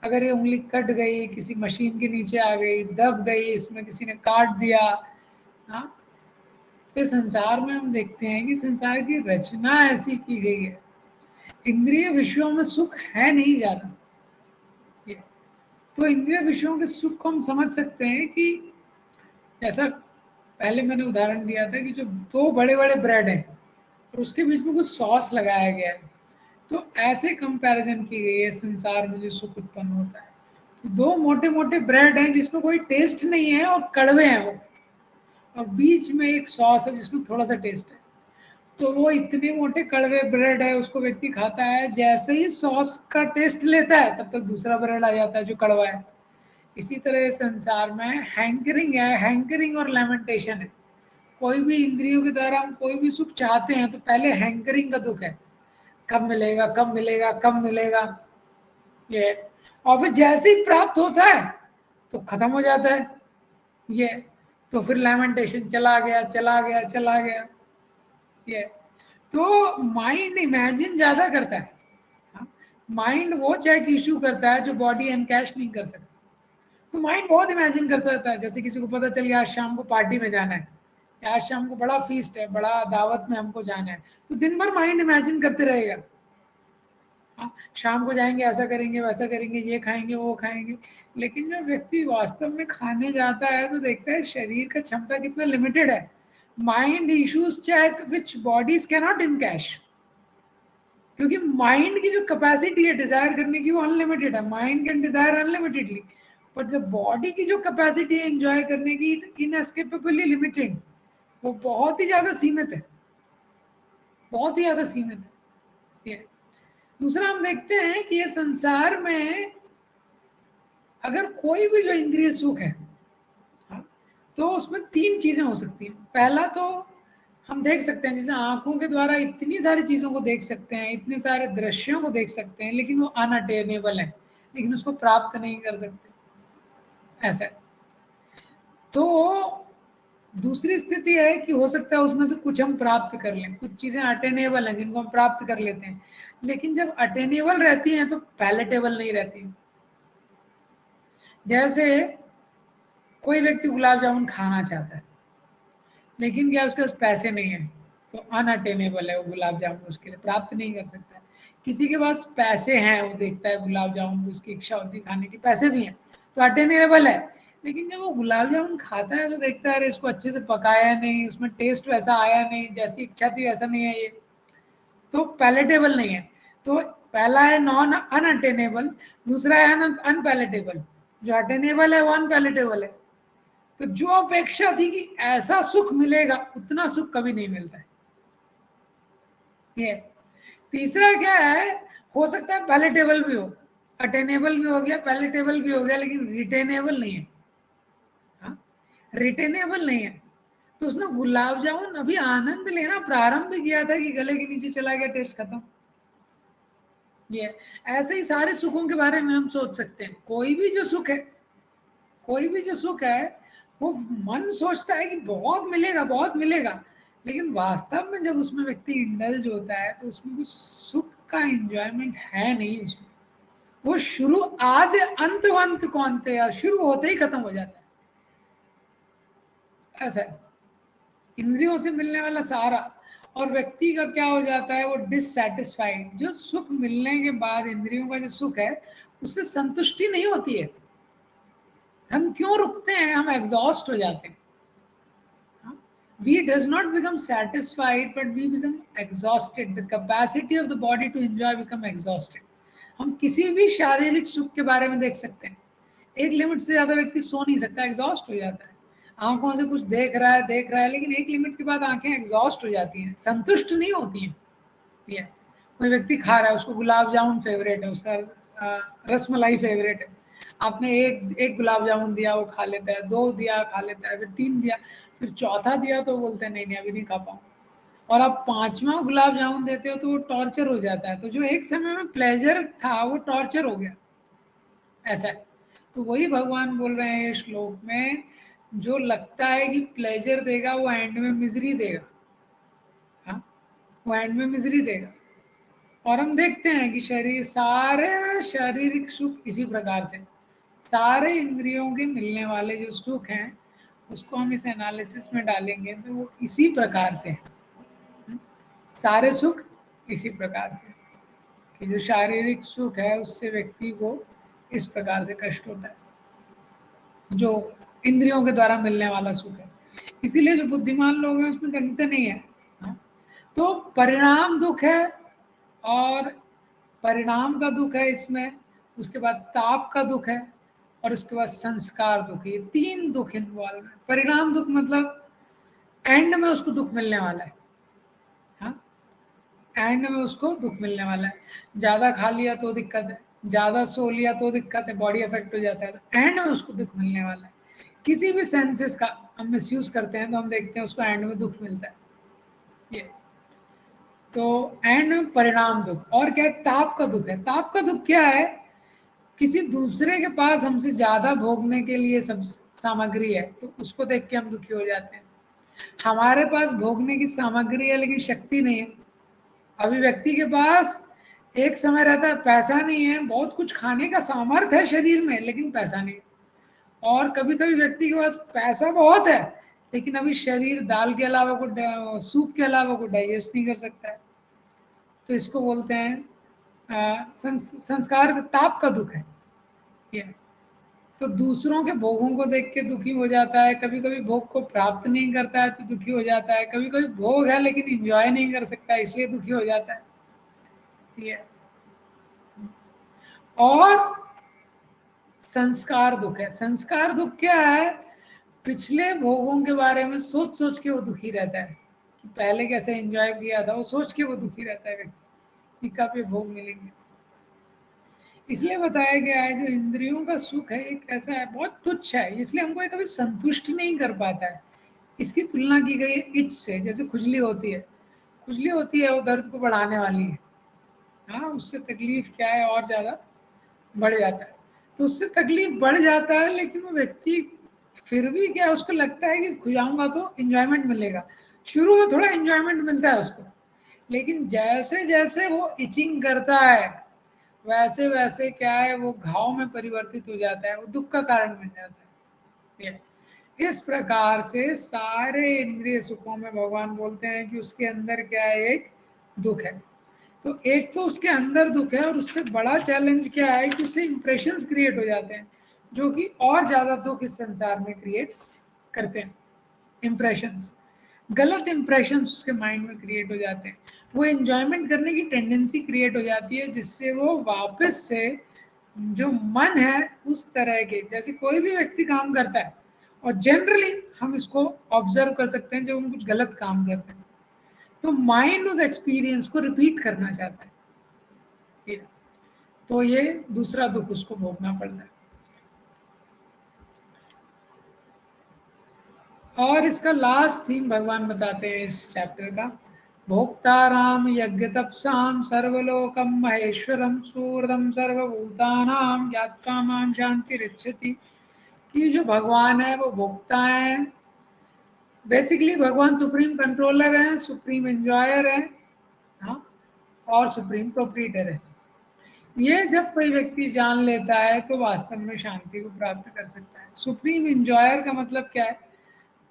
अगर ये उंगली कट गई, किसी मशीन के नीचे आ गई, दब गई, इसमें किसी ने काट दिया। हाँ, तो संसार में हम देखते हैं कि संसार की रचना ऐसी की गई है, इंद्रिय विषयों में सुख है नहीं ज्यादा। तो इंद्रिय विषयों के सुख को हम समझ सकते हैं कि जैसा पहले मैंने उदाहरण दिया था कि जो दो बड़े बड़े ब्रेड हैं और उसके बीच में कुछ सॉस लगाया गया है, तो ऐसे कंपैरिजन की गई है संसार में जो सुख उत्पन्न होता है। तो दो मोटे मोटे ब्रेड हैं जिसमें कोई टेस्ट नहीं है और कड़वे हैं वो, और बीच में एक सॉस है जिसमें थोड़ा सा टेस्ट है। तो वो इतने मोटे कड़वे ब्रेड है, उसको व्यक्ति खाता है, जैसे ही सॉस का टेस्ट लेता है तब तक दूसरा ब्रेड आ जाता है जो कड़वा है। इसी तरह संसार में हैंकरिंग है, हैंकरिंग और लेमेंटेशन है। कोई भी इंद्रियों के द्वारा हम कोई भी सुख चाहते हैं तो पहले हैंकरिंग का दुख है, कब मिलेगा कब मिलेगा कब मिलेगा ये, और फिर जैसे ही प्राप्त होता है तो खत्म हो जाता है ये, तो फिर लेमेंटेशन, चला गया चला गया चला गया ये। तो माइंड इमेजिन ज्यादा करता है। माइंड वो चेक इशू करता है जो बॉडी एनकैश नहीं कर सकती। तो माइंड बहुत इमेजिन करता रहता है। जैसे किसी को पता चल गया आज शाम को पार्टी में जाना है, आज शाम को बड़ा फीस्ट है, बड़ा दावत में हमको जाना है, तो दिन भर माइंड इमेजिन करते रहेगा। हाँ, शाम को जाएंगे, ऐसा करेंगे वैसा करेंगे, ये खाएंगे वो खाएंगे। लेकिन जब व्यक्ति वास्तव में खाने जाता है तो देखता है शरीर का क्षमता कितना लिमिटेड है। Mind issues check which bodies cannot encash, क्योंकि माइंड की जो कैपेसिटी है डिजायर करने की वो अनलिमिटेड है। Mind can Dzire unlimitedly, but जब बॉडी की जो कैपेसिटी है एंजॉय करने की, इनएस्केपेबली लिमिटेड, वो बहुत ही ज्यादा सीमित है, बहुत ही ज्यादा सीमित है ये। दूसरा हम देखते हैं कि ये संसार में अगर कोई भी जो इंद्रिय सुख है, हाँ, तो उसमें तीन चीजें हो सकती हैं। पहला तो हम देख सकते हैं, जैसे आंखों के द्वारा इतनी सारी चीजों को देख सकते हैं, इतने सारे दृश्यों को देख सकते हैं, लेकिन वो अनअटेनेबल है, लेकिन उसको प्राप्त नहीं कर सकते, ऐसा है। तो दूसरी स्थिति है कि हो सकता है उसमें से कुछ हम प्राप्त कर लें, कुछ चीजें अटेनेबल हैं जिनको हम प्राप्त कर लेते हैं, लेकिन जब अटेनेबल रहती हैं तो पैलेटेबल नहीं रहती। जैसे कोई व्यक्ति गुलाब जामुन खाना चाहता है, लेकिन क्या उसके पास पैसे नहीं है, तो अनअटेनेबल है वो गुलाब जामुन, उसके लिए प्राप्त नहीं कर सकता है। किसी के पास पैसे हैं, वो देखता है गुलाब जामुन, उसकी इच्छा होती है खाने की, पैसे भी हैं, तो अटेनेबल है। लेकिन जब वो गुलाब जामुन खाता है तो देखता है अरे इसको अच्छे से पकाया नहीं, उसमें टेस्ट वैसा आया नहीं, जैसी इच्छा थी वैसा नहीं है ये, तो पैलेटेबल नहीं है। तो पहला है नॉन अनअटेनेबल, दूसरा है अनपैलेटेबल। जो अटेनेबल है वो अनपैलेटेबल है। तो जो अपेक्षा थी कि ऐसा सुख मिलेगा, उतना सुख कभी नहीं मिलता है ये। तीसरा क्या है, हो सकता है पैलेटेबल भी हो, अटेनेबल भी हो गया, पैलेटेबल भी हो गया, लेकिन रिटेनेबल नहीं है। हाँ, रिटेनेबल नहीं है। तो उसने गुलाब जामुन अभी आनंद लेना प्रारंभ किया था कि गले के नीचे चला गया, टेस्ट खत्म ये। ऐसे ही सारे सुखों के बारे में हम सोच सकते हैं। कोई भी जो सुख है, कोई भी जो सुख है, वो मन सोचता है कि बहुत मिलेगा बहुत मिलेगा, लेकिन वास्तव में जब उसमें व्यक्ति इंडल्ज होता है तो उसमें कुछ सुख का एंजॉयमेंट है नहीं उसमें। वो शुरू आद्य अंतवंत कौनते हैं, शुरू होते ही खत्म हो जाता है, ऐसा है। इंद्रियों से मिलने वाला सारा, और व्यक्ति का क्या हो जाता है, वो डिससेटिस्फाइड। जो सुख मिलने के बाद इंद्रियों का जो सुख है उससे संतुष्टि नहीं होती है। हम क्यों रुकते हैं, हम एग्जॉस्ट हो जाते हैं। We does not become satisfied but we become exhausted. The capacity of the body to enjoy become exhausted. हम किसी भी शारीरिक सुख के बारे में देख सकते हैं, एक लिमिट से ज्यादा व्यक्ति सो नहीं सकता, एग्जॉस्ट हो जाता है। आंखों से कुछ देख रहा है, लेकिन एक लिमिट के बाद आंखें एग्जॉस्ट हो जाती हैं, संतुष्ट नहीं होती हैं ये। कोई व्यक्ति खा रहा है, उसको गुलाब जामुन फेवरेट है, उसका रसमलाई फेवरेट है, आपने एक गुलाब जामुन दिया वो खा लेता है, 2 दिया खा लेता है, फिर 3 दिया, फिर चौथा दिया तो बोलते हैं नहीं नहीं अभी नहीं खा पाऊँ, और आप 5वां गुलाब जामुन देते हो तो वो टॉर्चर हो जाता है। तो जो एक समय में प्लेजर था वो टॉर्चर हो गया, ऐसा है। तो वही भगवान बोल रहे हैं ये श्लोक में, जो लगता है कि प्लेजर देगा वो एंड में मिजरी देगा। हाँ, वो एंड में मिजरी देगा। और हम देखते हैं कि शरीर, सारे शारीरिक सुख इसी प्रकार से, सारे इंद्रियों के मिलने वाले जो सुख हैं उसको हम इस एनालिसिस में डालेंगे तो वो इसी प्रकार से है। सारे सुख इसी प्रकार से, कि जो शारीरिक सुख है उससे व्यक्ति को इस प्रकार से कष्ट होता है, जो इंद्रियों के द्वारा मिलने वाला सुख है। इसीलिए जो बुद्धिमान लोग हैं उसमें दंगते नहीं है। हाँ? तो परिणाम दुख है, और परिणाम का दुख है इसमें, उसके बाद ताप का दुख है, और उसके बाद संस्कार दुख, ये 3 दुख इन्वॉल्व है। परिणाम दुख मतलब एंड में उसको दुख मिलने वाला है। हाँ, एंड में उसको दुख मिलने वाला है। ज्यादा खा लिया तो दिक्कत है, ज्यादा सो लिया तो दिक्कत है, बॉडी अफेक्ट हो जाता है, तो एंड में उसको दुख मिलने वाला है। किसी भी सेंसेस का हम मिसयूज करते हैं तो हम देखते हैं उसको एंड में दुख मिलता है। ये तो एंड में परिणाम दुख। और क्या है? ताप का दुख है। ताप का दुख क्या है? किसी दूसरे के पास हमसे ज्यादा भोगने के लिए सब सामग्री है तो उसको देख के हम दुखी हो जाते हैं। हमारे पास भोगने की सामग्री है लेकिन शक्ति नहीं है। अभी व्यक्ति के पास एक समय रहता है पैसा नहीं है, बहुत कुछ खाने का सामर्थ्य है शरीर में लेकिन पैसा नहीं है। और कभी कभी व्यक्ति के पास पैसा बहुत है लेकिन अभी शरीर दाल के अलावा को, सूप के अलावा को डाइजेस्ट नहीं कर सकता है। तो इसको बोलते हैं संस्कार ताप का दुख है ये। तो दूसरों के भोगों को देख के दुखी हो जाता है, कभी कभी भोग को प्राप्त नहीं करता है तो दुखी हो जाता है, कभी कभी भोग है लेकिन इंजॉय नहीं कर सकता इसलिए दुखी हो जाता है ये। और संस्कार दुख है। संस्कार दुख क्या है? पिछले भोगों के बारे में सोच सोच के वो दुखी रहता है कि पहले कैसे एंजॉय किया था, वो सोच के वो दुखी रहता है व्यक्ति कि कब ये भोग मिलेंगे। इसलिए बताया गया है जो इंद्रियों का सुख है एक ऐसा है, बहुत तुच्छ है, इसलिए हमको ये कभी संतुष्ट नहीं कर पाता है। इसकी तुलना की गई है इच से। जैसे खुजली होती है, खुजली होती है वो दर्द को बढ़ाने वाली है। हाँ, उससे तकलीफ क्या है और ज्यादा बढ़ जाता है। तो उससे तकलीफ बढ़ जाता है लेकिन वो व्यक्ति फिर भी क्या, उसको लगता है कि खुजाऊंगा तो इंजॉयमेंट मिलेगा। शुरू में थोड़ा इंजॉयमेंट मिलता है उसको, लेकिन जैसे जैसे वो इचिंग करता है वैसे वैसे क्या है, वो घाव में परिवर्तित हो जाता है, वो दुख का कारण बन जाता है। इस प्रकार से सारे इंद्रिय सुखों में भगवान बोलते हैं कि उसके अंदर क्या है, एक दुख है। तो एक तो उसके अंदर दुख है, और उससे बड़ा चैलेंज क्या है कि उससे इंप्रेशंस क्रिएट हो जाते हैं जो कि और ज्यादा दुख इस संसार में क्रिएट करते हैं। इंप्रेशंस, गलत इंप्रेशंस उसके माइंड में क्रिएट हो जाते हैं। वो एंजॉयमेंट करने की टेंडेंसी क्रिएट हो जाती है जिससे वो वापस से जो मन है उस तरह के, जैसे कोई भी व्यक्ति काम करता है और जनरली हम इसको ऑब्जर्व कर सकते हैं जब हम कुछ गलत काम करते हैं तो माइंड उस एक्सपीरियंस को रिपीट करना चाहता है ये। तो ये दूसरा दुख उसको भोगना पड़ता है। और इसका लास्ट थीम भगवान बताते हैं इस चैप्टर का, भोक्ताराम यज्ञ तपसाम सर्वलोकम महेश्वरम सूर्यम सर्वभूतानाम ज्ञात्वा माम शांति रिच्छति। कि जो भगवान है वो भोक्ता है, बेसिकली भगवान सुप्रीम कंट्रोलर है, सुप्रीम एंजॉयर है, हाँ, और सुप्रीम प्रोप्रीटर है। ये जब कोई व्यक्ति जान लेता है तो वास्तव में शांति को प्राप्त कर सकता है। सुप्रीम इंजॉयर का मतलब क्या है?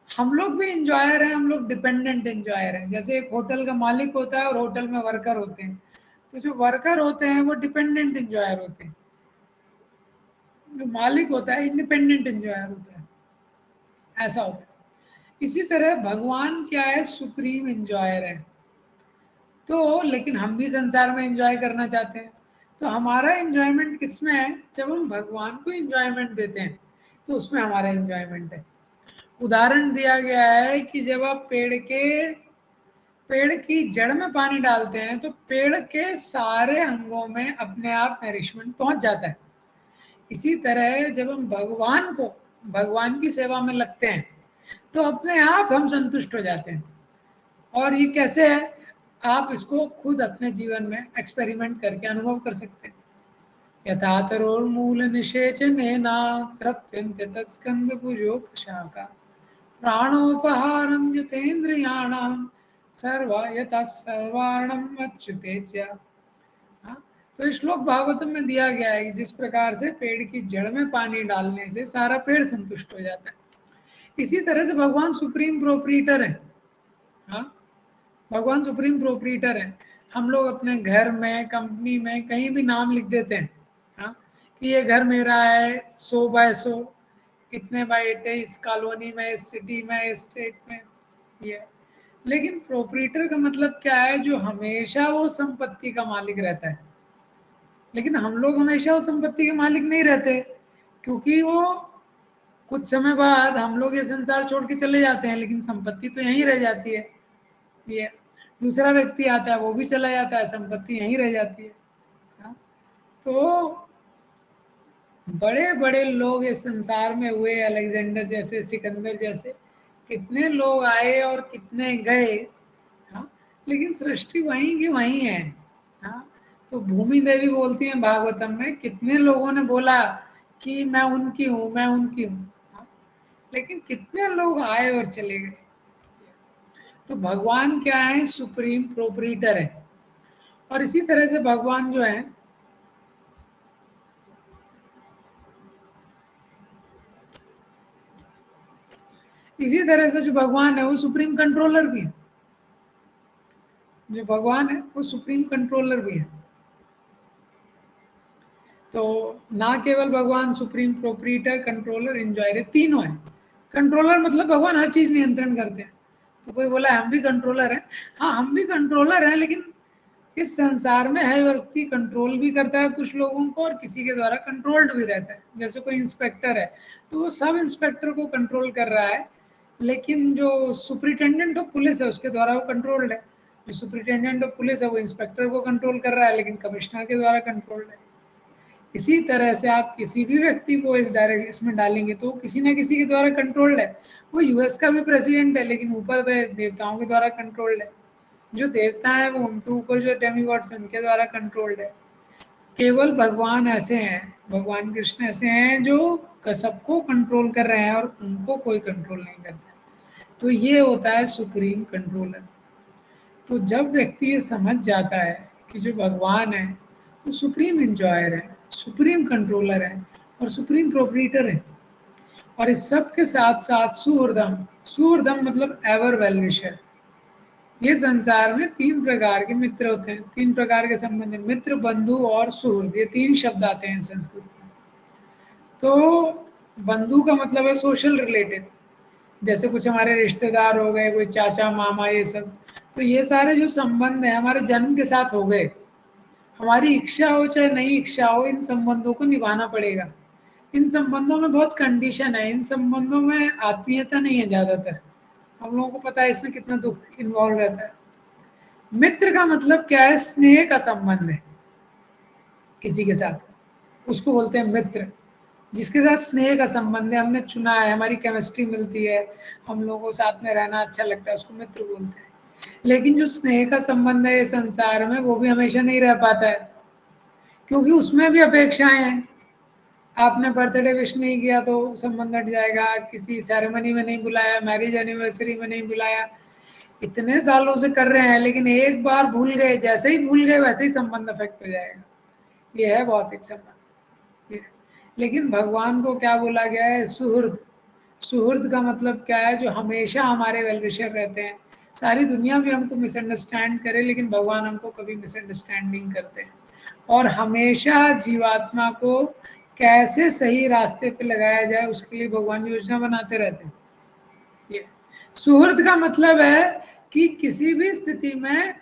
हम लोग भी इंजॉयर हैं, हम लोग डिपेंडेंट इंजॉयर हैं। जैसे एक होटल का मालिक होता है और होटल में वर्कर होते हैं, तो जो वर्कर होते हैं वो डिपेंडेंट इंजॉयर होते हैं, जो मालिक होता है इंडिपेंडेंट इंजॉयर होता है, ऐसा होता है। इसी तरह भगवान क्या है, सुप्रीम इंजॉयर है। तो लेकिन हम भी संसार में एंजॉय करना चाहते हैं, तो हमारा एंजॉयमेंट किसमें है? जब हम भगवान को एंजॉयमेंट देते हैं तो उसमें हमारा एंजॉयमेंट है। उदाहरण दिया गया है कि जब आप पेड़ की जड़ में पानी डालते हैं तो पेड़ के सारे अंगों में अपने आप नरिशमेंट पहुंच जाता है। इसी तरह जब हम भगवान की सेवा में लगते हैं तो अपने आप हम संतुष्ट हो जाते हैं। और ये कैसे है, आप इसको खुद अपने जीवन में एक्सपेरिमेंट करके अनुभव कर सकते हैं। यथा तरोर्मूल निषेचनेन तृप्यन्ते तत्स्कन्धभुजो शाखा प्राणोपहारं यतेन्द्रियाणां यतः सर्वाणं अच्युते च। हाँ, तो इस श्लोक भागवतम में दिया गया है कि जिस प्रकार से पेड़ की जड़ में पानी डालने से सारा पेड़ संतुष्ट हो जाता है, इसी तरह से भगवान सुप्रीम प्रोप्रीटर है। हाँ, भगवान सुप्रीम प्रोप्रीटर है। हम लोग अपने घर में, कंपनी में कहीं भी नाम लिख देते हैं, हाँ, कि ये घर मेरा है 100 बाय 100, इतने बाय इतने, इस कॉलोनी में, इस सिटी में, इस स्टेट में, ये। लेकिन प्रोप्रीटर का मतलब क्या है, जो हमेशा वो संपत्ति का मालिक रहता है। लेकिन हम लोग हमेशा उस संपत्ति के मालिक नहीं रहते, क्योंकि वो कुछ समय बाद हम लोग ये संसार छोड़ के चले जाते हैं, लेकिन संपत्ति तो यहीं रह जाती है। ये दूसरा व्यक्ति आता है, वो भी चला जाता है, संपत्ति यहीं रह जाती है। हाँ? तो बड़े बड़े लोग इस संसार में हुए, अलेक्जेंडर जैसे, सिकंदर जैसे, कितने लोग आए और कितने गए। हाँ, लेकिन सृष्टि वहीं की वहीं है। हाँ, तो भूमि देवी बोलती हैं भागवतम में, कितने लोगों ने बोला कि मैं उनकी हूँ, मैं उनकी हूँ, हाँ, लेकिन कितने लोग आए और चले गए। तो भगवान क्या है, सुप्रीम प्रोपरीटर है। और इसी तरह से भगवान जो है, इसी तरह से जो भगवान है वो सुप्रीम कंट्रोलर भी है। जो भगवान है वो सुप्रीम कंट्रोलर भी है। तो ना केवल भगवान सुप्रीम प्रोपरीटर, कंट्रोलर, इंजॉयर, तीनों है। कंट्रोलर मतलब भगवान हर चीज नियंत्रण करते हैं। तो कोई बोला हम भी कंट्रोलर हैं, हाँ हम भी कंट्रोलर हैं, लेकिन इस संसार में हर व्यक्ति कंट्रोल भी करता है कुछ लोगों को, और किसी के द्वारा कंट्रोल्ड भी रहता है। जैसे कोई इंस्पेक्टर है तो वो सब इंस्पेक्टर को कंट्रोल कर रहा है, लेकिन जो सुप्रिटेंडेंट ऑफ पुलिस है उसके द्वारा वो कंट्रोल्ड है। जो सुप्रिटेंडेंट ऑफ पुलिस है वो इंस्पेक्टर को कंट्रोल कर रहा है, लेकिन कमिश्नर के द्वारा कंट्रोल्ड है। इसी तरह से आप किसी भी व्यक्ति को इस डायरेक्ट इसमें डालेंगे तो किसी न किसी के द्वारा कंट्रोल्ड है। वो यूएस का भी प्रेसिडेंट है, लेकिन ऊपर देवताओं के द्वारा कंट्रोल्ड है। जो देवता है वो उनके ऊपर जो डेमीगॉड्स हैं उनके द्वारा कंट्रोल्ड है। केवल भगवान ऐसे हैं, भगवान कृष्ण ऐसे हैं जो सबको कंट्रोल कर रहे हैं और उनको कोई कंट्रोल नहीं करता। तो ये होता है सुप्रीम कंट्रोलर। तो जब व्यक्ति ये समझ जाता है कि जो भगवान है वो सुप्रीम इंजॉयर है, सुप्रीम कंट्रोलर है और सुप्रीम प्रोपरीटर है, और इस सब के साथ साथ सुहृदम, सुहृदम मतलब एवर वेल विशर। ये संसार में तीन प्रकार के मित्र होते हैं, तीन प्रकार के संबंध हैं, मित्र, बंधु और सुहृद, ये तीन शब्द आते हैं संस्कृत में। तो बंधु का मतलब है सोशल रिलेटेड, जैसे कुछ हमारे रिश्तेदार हो गए, कोई चाचा मामा, ये सब। तो ये सारे जो संबंध हैं हमारे जन्म के साथ हो गए। हमारी इच्छा हो चाहे नहीं इच्छा हो, इन संबंधों को निभाना पड़ेगा। इन संबंधों में बहुत कंडीशन है, इन संबंधों में आत्मीयता नहीं है ज्यादातर। हम लोगों को पता है इसमें कितना दुख इन्वॉल्व रहता है। मित्र का मतलब क्या है, स्नेह का संबंध है किसी के साथ, उसको बोलते हैं मित्र। जिसके साथ स्नेह का संबंध है, हमने चुना है, हमारी केमिस्ट्री मिलती है, हम लोगों को साथ में रहना अच्छा लगता है, उसको मित्र बोलते हैं। लेकिन जो स्नेह का संबंध है ये संसार में, वो भी हमेशा नहीं रह पाता है, क्योंकि उसमें भी अपेक्षाएं हैं। आपने बर्थडे विश नहीं किया तो संबंध हट जाएगा, किसी सेरेमनी में नहीं बुलाया, मैरिज एनिवर्सरी में नहीं बुलाया, इतने सालों से कर रहे हैं, लेकिन एक बार भूल गए, जैसे ही भूल गए वैसे ही संबंध अफेक्ट हो जाएगा। ये है भौतिक संबंध। लेकिन भगवान को क्या बोला गया है, सुहृद। सुहृद का मतलब क्या है, जो हमेशा हमारे वेलविशर रहते हैं। सारी दुनिया भी हमको मिसअंडरस्टैंड करे, लेकिन भगवान हमको कभी मिसअंडरस्टैंड नहीं करते, और हमेशा जीवात्मा को कैसे सही रास्ते पे लगाया जाए उसके लिए भगवान योजना बनाते रहते हैं। ये सुहृद का मतलब है कि किसी भी स्थिति में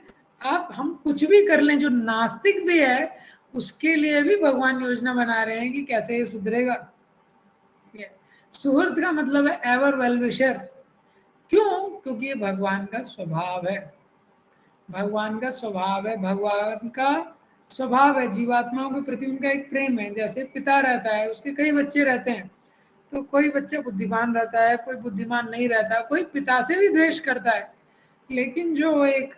आप हम कुछ भी कर लें, जो नास्तिक भी है उसके लिए भी भगवान योजना बना रहे हैं कि कैसे ये सुधरेगा। ये सुहृद का मतलब है एवर वेल विशर। क्यों? क्योंकि ये भगवान का स्वभाव है। भगवान का स्वभाव है, भगवान का स्वभाव है, जीवात्माओं के प्रति उनका एक प्रेम है। जैसे पिता रहता है, उसके कई बच्चे रहते हैं, तो कोई बच्चा बुद्धिमान रहता है, कोई बुद्धिमान नहीं रहता, कोई पिता से भी द्वेष करता है, लेकिन जो एक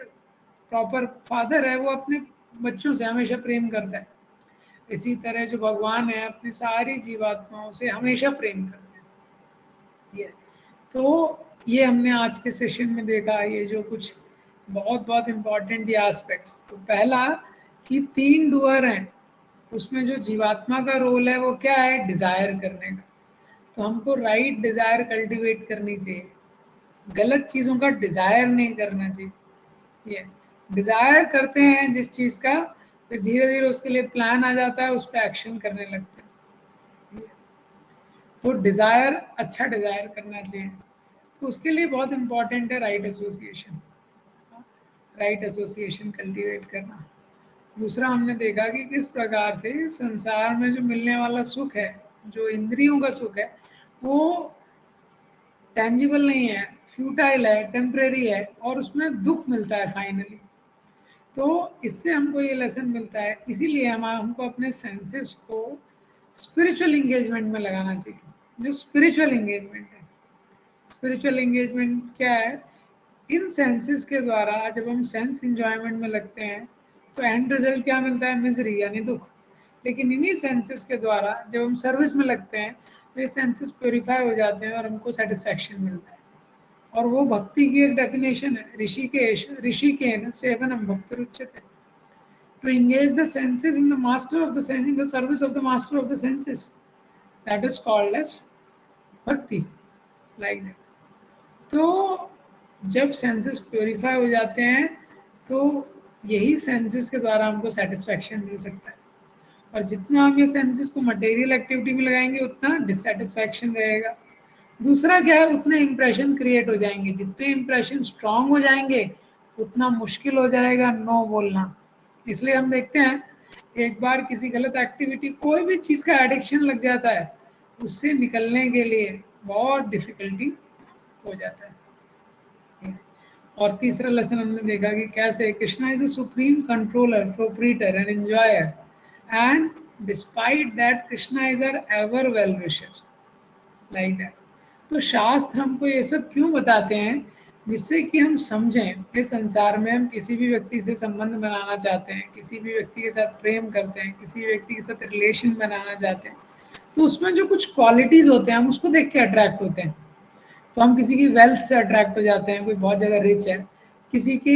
प्रॉपर फादर है वो अपने बच्चों से हमेशा प्रेम करता है। इसी तरह जो भगवान है अपनी सारी जीवात्माओं से हमेशा प्रेम करते हैं। ये तो ये हमने आज के सेशन में देखा, ये जो कुछ बहुत बहुत इम्पोर्टेंट ये एस्पेक्ट्स। तो पहला कि 3 डूअर हैं, उसमें जो जीवात्मा का रोल है वो क्या है, डिजायर करने का। तो हमको राइट डिजायर कल्टीवेट करनी चाहिए, गलत चीजों का डिजायर नहीं करना चाहिए। ये डिजायर करते हैं जिस चीज का, फिर धीरे धीरे उसके लिए प्लान आ जाता है, उस पर एक्शन करने लगते हैं। तो डिजायर, अच्छा डिजायर करना चाहिए। तो उसके लिए बहुत इंपॉर्टेंट है right association, right association cultivate करना। दूसरा हमने देखा कि किस प्रकार से संसार में जो मिलने वाला सुख है, जो इंद्रियों का सुख है, वो टेंजिबल नहीं है, फ्यूटाइल है, टेम्परेरी है, और उसमें दुख मिलता है फाइनली। तो इससे हमको ये लेसन मिलता है, इसीलिए हमको अपने सेंसेस को स्पिरिचुअल इंगेजमेंट में लगाना चाहिए। जो स्पिरिचुअल इंगेजमेंट है, स्पिरिचुअल एंगेजमेंट क्या है, इन सेंसेस के द्वारा जब हम सेंस इंजॉयमेंट में लगते हैं तो एंड रिजल्ट क्या मिलता है, मिजरी यानी दुख। लेकिन इन्हीं सेंसेस के द्वारा जब हम सर्विस में लगते हैं तो ये सेंसेस प्योरीफाई हो जाते हैं और हमको सेटिस्फैक्शन मिलता है। और वो भक्ति की एक डेफिनेशन है, ऋषिकेन सेवनम भक्ति उच्यते, to engage the senses in the master of the sense, in the service of the master of the senses, that is called as bhakti, like that. तो जब सेंसेस प्योरीफाई हो जाते हैं तो यही सेंसेस के द्वारा हमको सेटिस्फैक्शन मिल सकता है। और जितना हम ये सेंसेस को मटेरियल एक्टिविटी में लगाएंगे उतना डिससेटिस्फैक्शन रहेगा। दूसरा क्या है, उतने इंप्रेशन क्रिएट हो जाएंगे, जितने इंप्रेशन स्ट्रांग हो जाएंगे उतना मुश्किल हो जाएगा नो बोलना। इसलिए हम देखते हैं एक बार किसी गलत एक्टिविटी, कोई भी चीज़ का एडिक्शन लग जाता है, उससे निकलने के लिए बहुत डिफिकल्टी हो जाता है। और तीसरा लेसन हमने देखा कि कैसे Krishna is a supreme controller, proprietor and enjoyer, and despite that Krishna is our ever well wisher, like that. तो शास्त्र हमको ये सब क्यों बताते हैं, जिससे कि हम समझें कि संसार में हम किसी भी व्यक्ति से संबंध बनाना चाहते हैं, किसी भी व्यक्ति के साथ प्रेम करते हैं, किसी व्यक्ति के साथ रिलेशन बनाना चाहते हैं, तो उसमें जो कुछ क्वालिटीज होते हैं हम उसको देख के अट्रैक्ट होते हैं। तो हम किसी की वेल्थ से अट्रैक्ट हो जाते हैं, कोई बहुत ज़्यादा रिच है, किसी की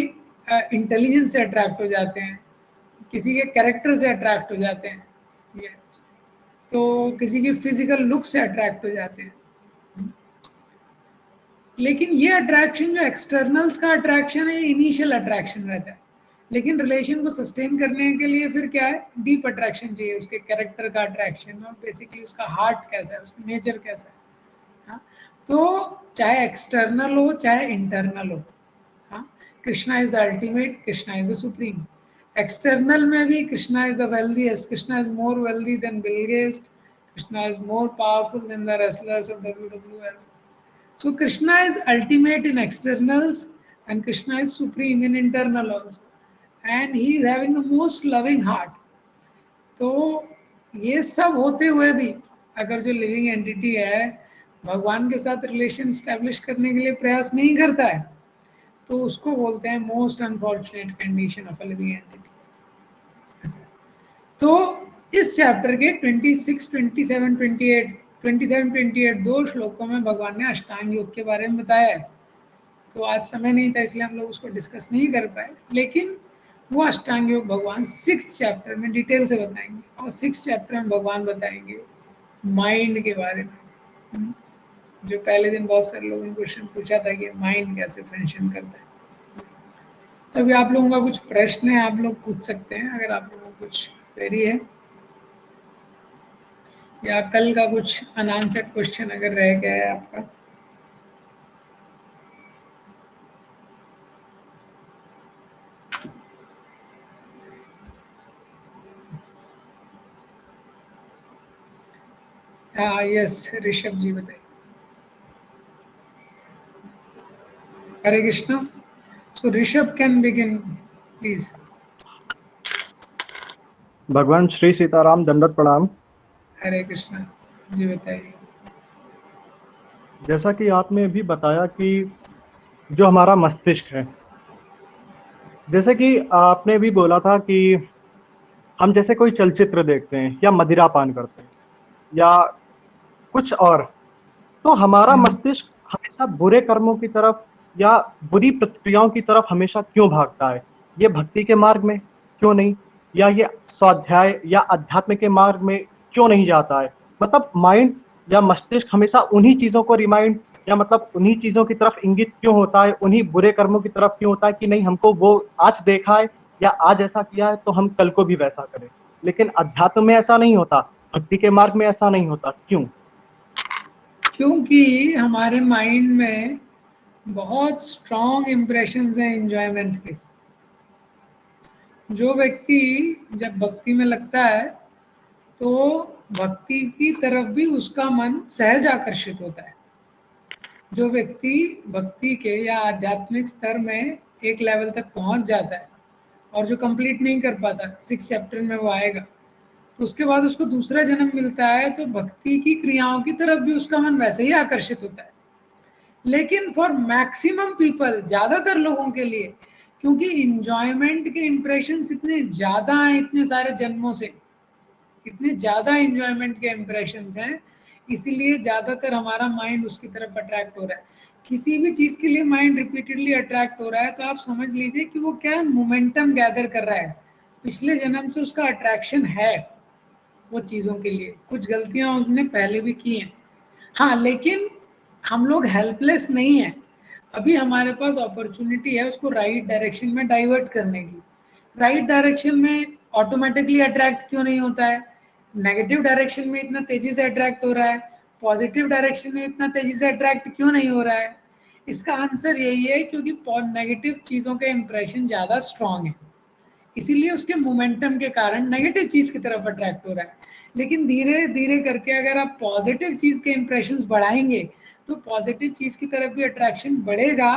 इंटेलिजेंस से अट्रैक्ट हो जाते हैं, किसी के कैरेक्टर से अट्रैक्ट हो जाते हैं, ये तो किसी की फिजिकल लुक से अट्रैक्ट हो जाते हैं। लेकिन ये अट्रैक्शन जो एक्सटर्नल्स का अट्रैक्शन है, इनिशियल अट्रैक्शन रहता है, लेकिन रिलेशन को सस्टेन करने के लिए फिर क्या है, डीप अट्रैक्शन चाहिए, उसके कैरेक्टर का अट्रैक्शन, और बेसिकली उसका हार्ट कैसा है, उसका नेचर कैसा है। हाँ, तो चाहे एक्सटर्नल हो चाहे इंटरनल हो, हाँ, Krishna is the ultimate, Krishna is the supreme. External में भी Krishna is the wealthiest, Krishna is more wealthy than Bill Gates, Krishna is more powerful than the wrestlers of WWF. So Krishna is ultimate in externals and Krishna is supreme in internal also. And he is having the most loving heart. तो ये सब होते हुए भी अगर जो living entity है भगवान के साथ रिलेशन स्टैब्लिश करने के लिए प्रयास नहीं करता है, तो उसको बोलते हैं most unfortunate condition of a living entity. तो इस चैप्टर के 26, 27, 28 दो श्लोकों में भगवान ने अष्टांग योग के बारे में बताया है। तो आज समय नहीं था इसलिए हम लोग उसको डिस्कस नहीं कर पाए, लेकिन वो अष्टांग योग भगवान 6th चैप्टर में डिटेल से बताएंगे। और 6th चैप्टर में भगवान बताएंगे माइंड के बारे में। जो पहले दिन बहुत सारे लोगों ने क्वेश्चन पूछा था कि माइंड कैसे फंक्शन करता है। तो अभी आप लोगों का कुछ प्रश्न है, आप लोग पूछ सकते हैं अगर आप लोगों को कुछ क्वेरी है, या कल का कुछ अनआंसर्ड क्वेश्चन अगर रह गया है आपका। हाँ यस, ऋषभ जी बताइए। हरे कृष्णा। सो ऋषभ कैन बिगिन प्लीज। भगवान श्री सीताराम, दंडवत प्रणाम। हरे कृष्णा जी, बताइए। जैसा कि आपने अभी बताया कि जो हमारा मस्तिष्क है, जैसे कि आपने भी बोला था कि हम जैसे कोई चलचित्र देखते हैं या मदिरा पान करते हैं या कुछ और, तो हमारा हम्म, मस्तिष्क हमेशा बुरे कर्मों की तरफ या बुरी प्रतिक्रियाओं की तरफ हमेशा क्यों भागता है? ये भक्ति के मार्ग में क्यों नहीं, या ये स्वाध्याय या अध्यात्म के मार्ग में क्यों नहीं जाता है? मतलब माइंड या मस्तिष्क हमेशा उन्हीं चीजों को रिमाइंड या मतलब उन्हीं चीजों की तरफ इंगित क्यों होता है, उन्हीं बुरे कर्मों की तरफ क्यों होता है कि नहीं, हमको वो आज देखा है या आज ऐसा किया है तो हम कल को भी वैसा करें। लेकिन अध्यात्म में ऐसा नहीं होता, भक्ति के मार्ग में ऐसा नहीं होता, क्यों? क्योंकि हमारे माइंड में बहुत स्ट्रॉन्ग इम्प्रेशंस हैं एंजॉयमेंट के। जो व्यक्ति जब भक्ति में लगता है तो भक्ति की तरफ भी उसका मन सहज आकर्षित होता है। जो व्यक्ति भक्ति के या आध्यात्मिक स्तर में एक लेवल तक पहुंच जाता है और जो कंप्लीट नहीं कर पाता, 6 चैप्टर में वो आएगा, तो उसके बाद उसको दूसरा जन्म मिलता है, तो भक्ति की क्रियाओं की तरफ भी उसका मन वैसे ही आकर्षित होता है। लेकिन फॉर मैक्सिमम पीपल, ज़्यादातर लोगों के लिए, क्योंकि इंजॉयमेंट के इम्प्रेशन इतने ज़्यादा हैं, इतने सारे जन्मों से इतने ज़्यादा इंजॉयमेंट के इम्प्रेशंस हैं, इसीलिए ज़्यादातर हमारा माइंड उसकी तरफ अट्रैक्ट हो रहा है। किसी भी चीज़ के लिए माइंड रिपीटेडली अट्रैक्ट हो रहा है तो आप समझ लीजिए कि वो क्या है, मोमेंटम गैदर कर रहा है। पिछले जन्म से उसका अट्रैक्शन है वो चीज़ों के लिए। कुछ गलतियां उसने पहले भी की हैं, हाँ, लेकिन हम लोग हेल्पलेस नहीं है। अभी हमारे पास अपॉर्चुनिटी है उसको राइट डायरेक्शन में डाइवर्ट करने की। राइट डायरेक्शन में ऑटोमेटिकली अट्रैक्ट क्यों नहीं होता है? नेगेटिव डायरेक्शन में इतना तेजी से अट्रैक्ट हो रहा है, पॉजिटिव डायरेक्शन में इतना तेजी से अट्रैक्ट क्यों नहीं हो रहा है? इसका आंसर यही है, क्योंकि नेगेटिव चीज़ों के इंप्रेशन ज़्यादा स्ट्रांग है, इसीलिए उसके मोमेंटम के कारण नेगेटिव चीज की तरफ अट्रैक्ट हो रहा है। लेकिन धीरे धीरे करके अगर आप पॉजिटिव चीज के इंप्रेशंस बढ़ाएंगे तो पॉजिटिव चीज की तरफ भी अट्रैक्शन बढ़ेगा।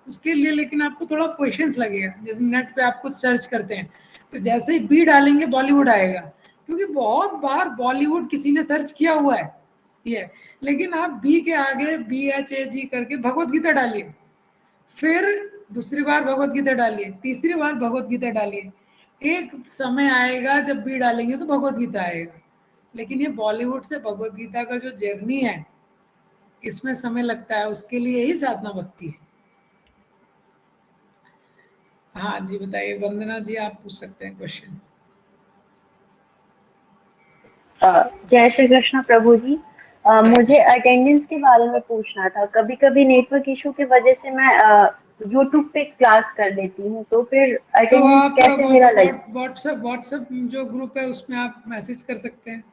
उसके लिए लेकिन आपको थोड़ा पेशेंस लगेगा। जैसे नेट पे आप कुछ सर्च करते हैं तो जैसे ही बी डालेंगे बॉलीवुड आएगा, क्योंकि बहुत बार बॉलीवुड किसी ने सर्च किया हुआ है ये। लेकिन आप बी के आगे BHAG करके भगवत गीता डालिए, फिर दूसरी बार भगवत गीता डालिए, तीसरी बार भगवत गीता डालिए, एक समय आएगा जब भी डालेंगे तो भगवत गीता आएगा। लेकिन ये बॉलीवुड से भगवत गीता का जो जर्नी है, इसमें समय लगता है, उसके लिए ही साधना भक्ति है। हाँ जी, बताइए वंदना जी, आप पूछ सकते हैं क्वेश्चन। जय श्री कृष्ण प्रभु जी। हरे मुझे कृष्ण। अटेंडेंस के बारे में पूछना था। कभी कभी नेटवर्क इशू की वजह से मैं यूट्यूब पे क्लास कर लेती हूँ, तो फिर तो अटेंडेंस आप कैसे मेरा लग। व्हाट्सएप जो ग्रुप है उसमें आप मैसेज कर सकते हैं,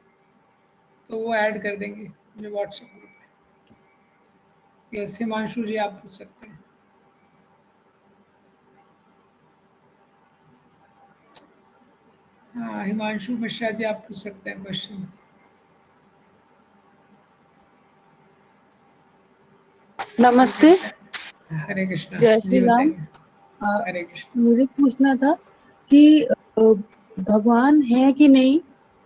तो वो ऐड कर देंगे जो व्हाट्सएप ग्रुप है। यस, हिमांशु जी आप पूछ सकते हैं। हाँ, हिमांशु मिश्रा जी आप पूछ सकते हैं क्वेश्चन। हरे नमस्ते। कृष्णा। हरे कृष्णा जय जी, श्री राम। बताइए। अ, हरे कृष्ण। मुझे पूछना था कि भगवान है कि नहीं,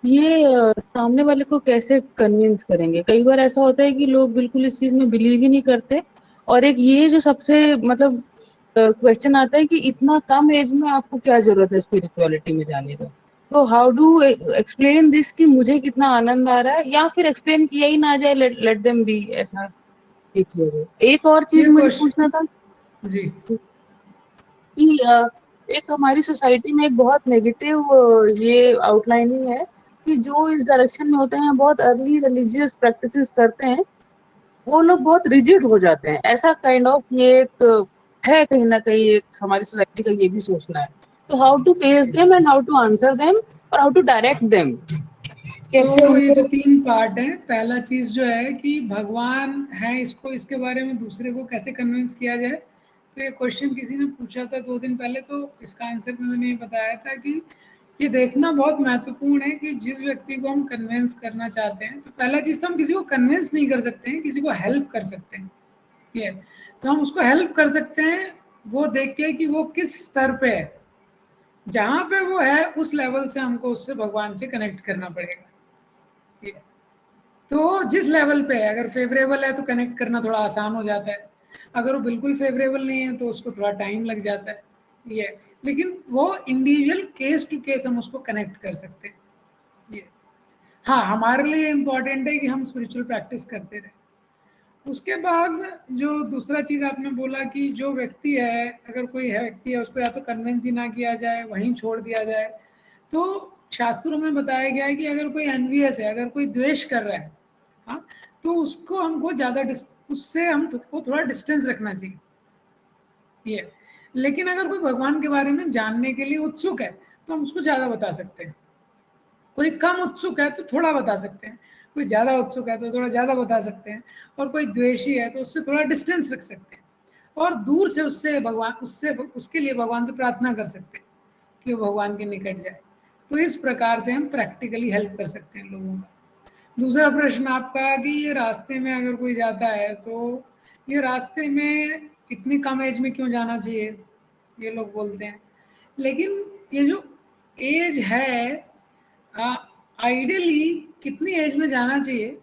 ये सामने वाले को कैसे कन्विंस करेंगे। कई बार ऐसा होता है कि लोग बिल्कुल इस चीज में बिलीव ही नहीं करते। और एक ये जो सबसे मतलब क्वेश्चन आता है कि इतना कम एज में आपको क्या जरूरत है स्पिरिचुअलिटी में जाने का। तो हाउ डू एक्सप्लेन दिस कि मुझे कितना आनंद आ रहा है, या फिर एक्सप्लेन किया ही ना जाए, लेट लेट देम बी, ऐसा ये किया जाए। एक और चीज ये मुझे पूछना क्वेश्चन था जी। कि एक हमारी सोसाइटी में एक बहुत नेगेटिव ये आउटलाइनिंग है कि जो इस डायरेक्शन में होते हैं, बहुत अर्ली रिलीजियस प्रैक्टिसेस करते हैं, वो लोग बहुत रिजिड हो जाते हैं। ऐसा काइंड ऑफ ये एक है कहीं ना कहीं, एक हमारी सोसाइटी का ये भी सोचना है। तो how to face them and how to answer them और हाउ टू डायरेक्ट देम, कैसे तो ये जो उनको। 3 पार्ट है, पहला चीज जो है कि भगवान है, इसको इसके बारे में दूसरे को कैसे कन्विंस किया जाए। तो ये क्वेश्चन किसी ने पूछा था 2 दिन पहले, तो इसका आंसर भी मैंने ये बताया था कि ये देखना बहुत महत्वपूर्ण है कि जिस व्यक्ति को हम कन्विंस करना चाहते हैं, तो पहला चीज तो हम किसी को कन्विंस नहीं कर सकते हैं, किसी को हेल्प कर सकते हैं। ये तो हम उसको हेल्प कर सकते हैं वो देख के कि वो किस स्तर पे है। जहां पे वो है उस लेवल से हमको उससे भगवान से कनेक्ट करना पड़ेगा। ये तो जिस लेवल पे है, अगर फेवरेबल है तो कनेक्ट करना थोड़ा आसान हो जाता है, अगर वो बिल्कुल फेवरेबल नहीं है तो उसको थोड़ा टाइम लग जाता है। ये लेकिन वो इंडिविजुअल केस टू केस हम उसको कनेक्ट कर सकते हैं। ये हाँ, हमारे लिए इम्पोर्टेंट है कि हम स्पिरिचुअल प्रैक्टिस करते रहे। उसके बाद जो दूसरा चीज आपने बोला कि जो व्यक्ति है, अगर कोई है व्यक्ति है, उसको या तो कन्विंस ही ना किया जाए, वहीं छोड़ दिया जाए। तो शास्त्रों में बताया गया है कि अगर कोई एनवियस है, अगर कोई द्वेष कर रहा है, हाँ, तो उसको हमको उससे हमको थोड़ा डिस्टेंस रखना चाहिए। ये लेकिन अगर कोई भगवान के बारे में जानने के लिए उत्सुक है तो हम उसको ज्यादा बता सकते हैं। कोई कम उत्सुक है तो थोड़ा बता सकते हैं, कोई ज़्यादा उत्सुक है तो थोड़ा ज़्यादा बता सकते हैं, और कोई द्वेषी है तो उससे थोड़ा डिस्टेंस रख सकते हैं, और दूर से उसके लिए भगवान से प्रार्थना कर सकते हैं कि वो भगवान के निकट जाए। तो इस प्रकार से हम प्रैक्टिकली हेल्प कर सकते हैं लोगों का। दूसरा प्रश्न आपका कि ये रास्ते में अगर कोई जाता है तो ये रास्ते में इतनी कम एज में क्यों जाना चाहिए, ये लोग बोलते हैं। लेकिन ये जो एज है, आइडियली कितनी एज में जाना चाहिए,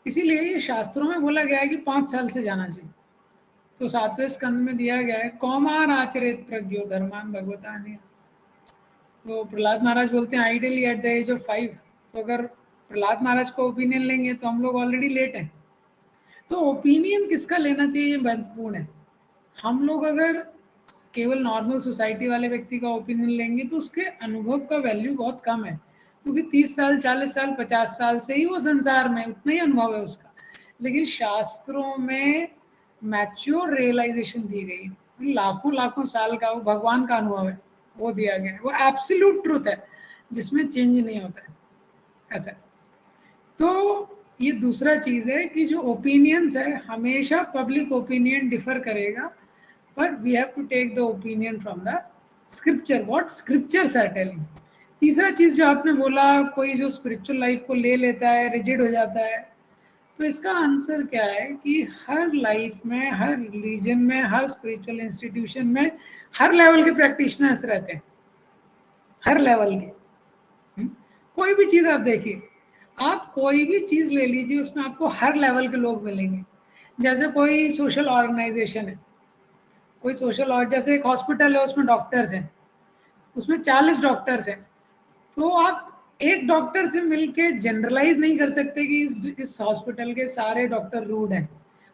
इसीलिए ये शास्त्रों में बोला गया है कि 5 साल से जाना चाहिए। तो 7वें स्कंद में दिया गया है कौमार आचरित प्रज्ञो धर्मान भगवता ने। तो प्रहलाद महाराज बोलते हैं ideally at the age of 5। तो अगर प्रहलाद महाराज को ओपिनियन लेंगे तो हम लोग ऑलरेडी लेट हैं। तो ओपिनियन किसका लेना चाहिए ये महत्वपूर्ण है। हम लोग अगर केवल नॉर्मल सोसाइटी वाले व्यक्ति का ओपिनियन लेंगे तो उसके अनुभव का वैल्यू बहुत कम है, क्योंकि 30 साल 40 साल 50 साल से ही वो संसार में, उतना ही अनुभव है उसका। लेकिन शास्त्रों में मैच्योर रियलाइजेशन दी गई है, लाखों लाखों साल का वो भगवान का अनुभव है, वो दिया गया है, वो एब्सोल्यूट ट्रूथ है जिसमें चेंज नहीं होता है ऐसा। तो ये दूसरा चीज है कि जो ओपिनियंस है, हमेशा पब्लिक ओपिनियन डिफर करेगा, but we have to take the opinion from the scripture, what scriptures are telling। तीसरा चीज जो आपने बोला, कोई जो स्पिरिचुअल लाइफ को ले लेता है, रिजिड हो जाता है, तो इसका आंसर क्या है कि हर लाइफ में, हर रिलीजन में, हर स्पिरिचुअल इंस्टीट्यूशन में हर लेवल के प्रैक्टिशनर्स रहते हैं, हर लेवल के। कोई भी चीज आप देखिए, आप कोई भी चीज ले लीजिए, उसमें आपको हर लेवल के लोग मिलेंगे। जैसे कोई सोशल ऑर्गेनाइजेशन है, कोई सोशल, और जैसे एक हॉस्पिटल है उसमें डॉक्टर्स हैं, उसमें 40 डॉक्टर्स हैं, तो आप एक डॉक्टर से मिलके जनरलाइज नहीं कर सकते कि इस हॉस्पिटल के सारे डॉक्टर रूड हैं।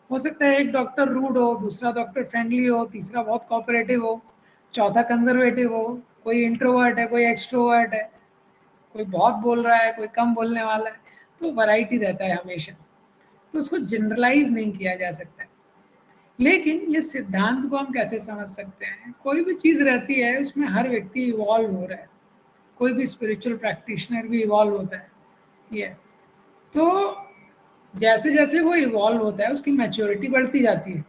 हो सकता है एक डॉक्टर रूड हो, दूसरा डॉक्टर फ्रेंडली हो, तीसरा बहुत कोऑपरेटिव हो, चौथा कंजर्वेटिव हो, कोई इंट्रोवर्ट है, कोई एक्सट्रोवर्ट है, कोई बहुत बोल रहा है, कोई कम बोलने वाला है। तो वैरायटी रहता है हमेशा, तो उसको जनरलाइज नहीं किया जा सकता। लेकिन ये सिद्धांत को हम कैसे समझ सकते हैं, कोई भी चीज रहती है उसमें हर व्यक्ति इवॉल्व हो रहा है, कोई भी स्पिरिचुअल प्रैक्टिशनर भी इवॉल्व होता है। ये तो जैसे जैसे वो इवॉल्व होता है उसकी मैच्योरिटी बढ़ती जाती है।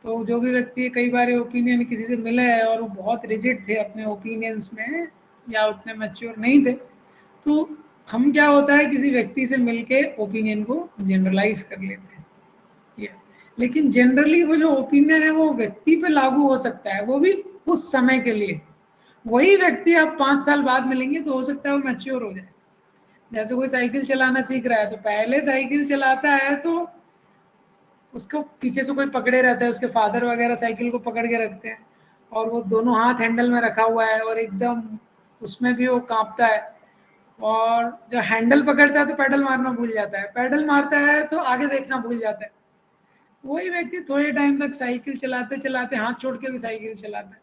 तो जो भी व्यक्ति, कई बार ओपिनियन किसी से मिले हैं और वो बहुत रिजिड थे अपने ओपिनियंस में या उतने मैच्योर नहीं थे, तो हम क्या होता है किसी व्यक्ति से मिलके ओपिनियन को जनरलाइज कर लेते हैं। ये लेकिन जनरली वो जो ओपिनियन है वो व्यक्ति पे लागू हो सकता है, वो भी उस समय के लिए। वही व्यक्ति आप 5 साल बाद मिलेंगे तो हो सकता है वो मैच्योर हो जाए। जैसे कोई साइकिल चलाना सीख रहा है, तो पहले साइकिल चलाता है तो उसको पीछे से कोई पकड़े रहता है, उसके फादर वगैरह साइकिल को पकड़ के रखते हैं, और वो दोनों हाथ हैंडल में रखा हुआ है और एकदम उसमें भी वो कांपता है, और जब हैंडल पकड़ता है तो पैडल मारना भूल जाता है, पैडल मारता है तो आगे देखना भूल जाता है। वही व्यक्ति थोड़े टाइम तक साइकिल चलाते चलाते हाथ छोड़ के भी साइकिल चलाता है,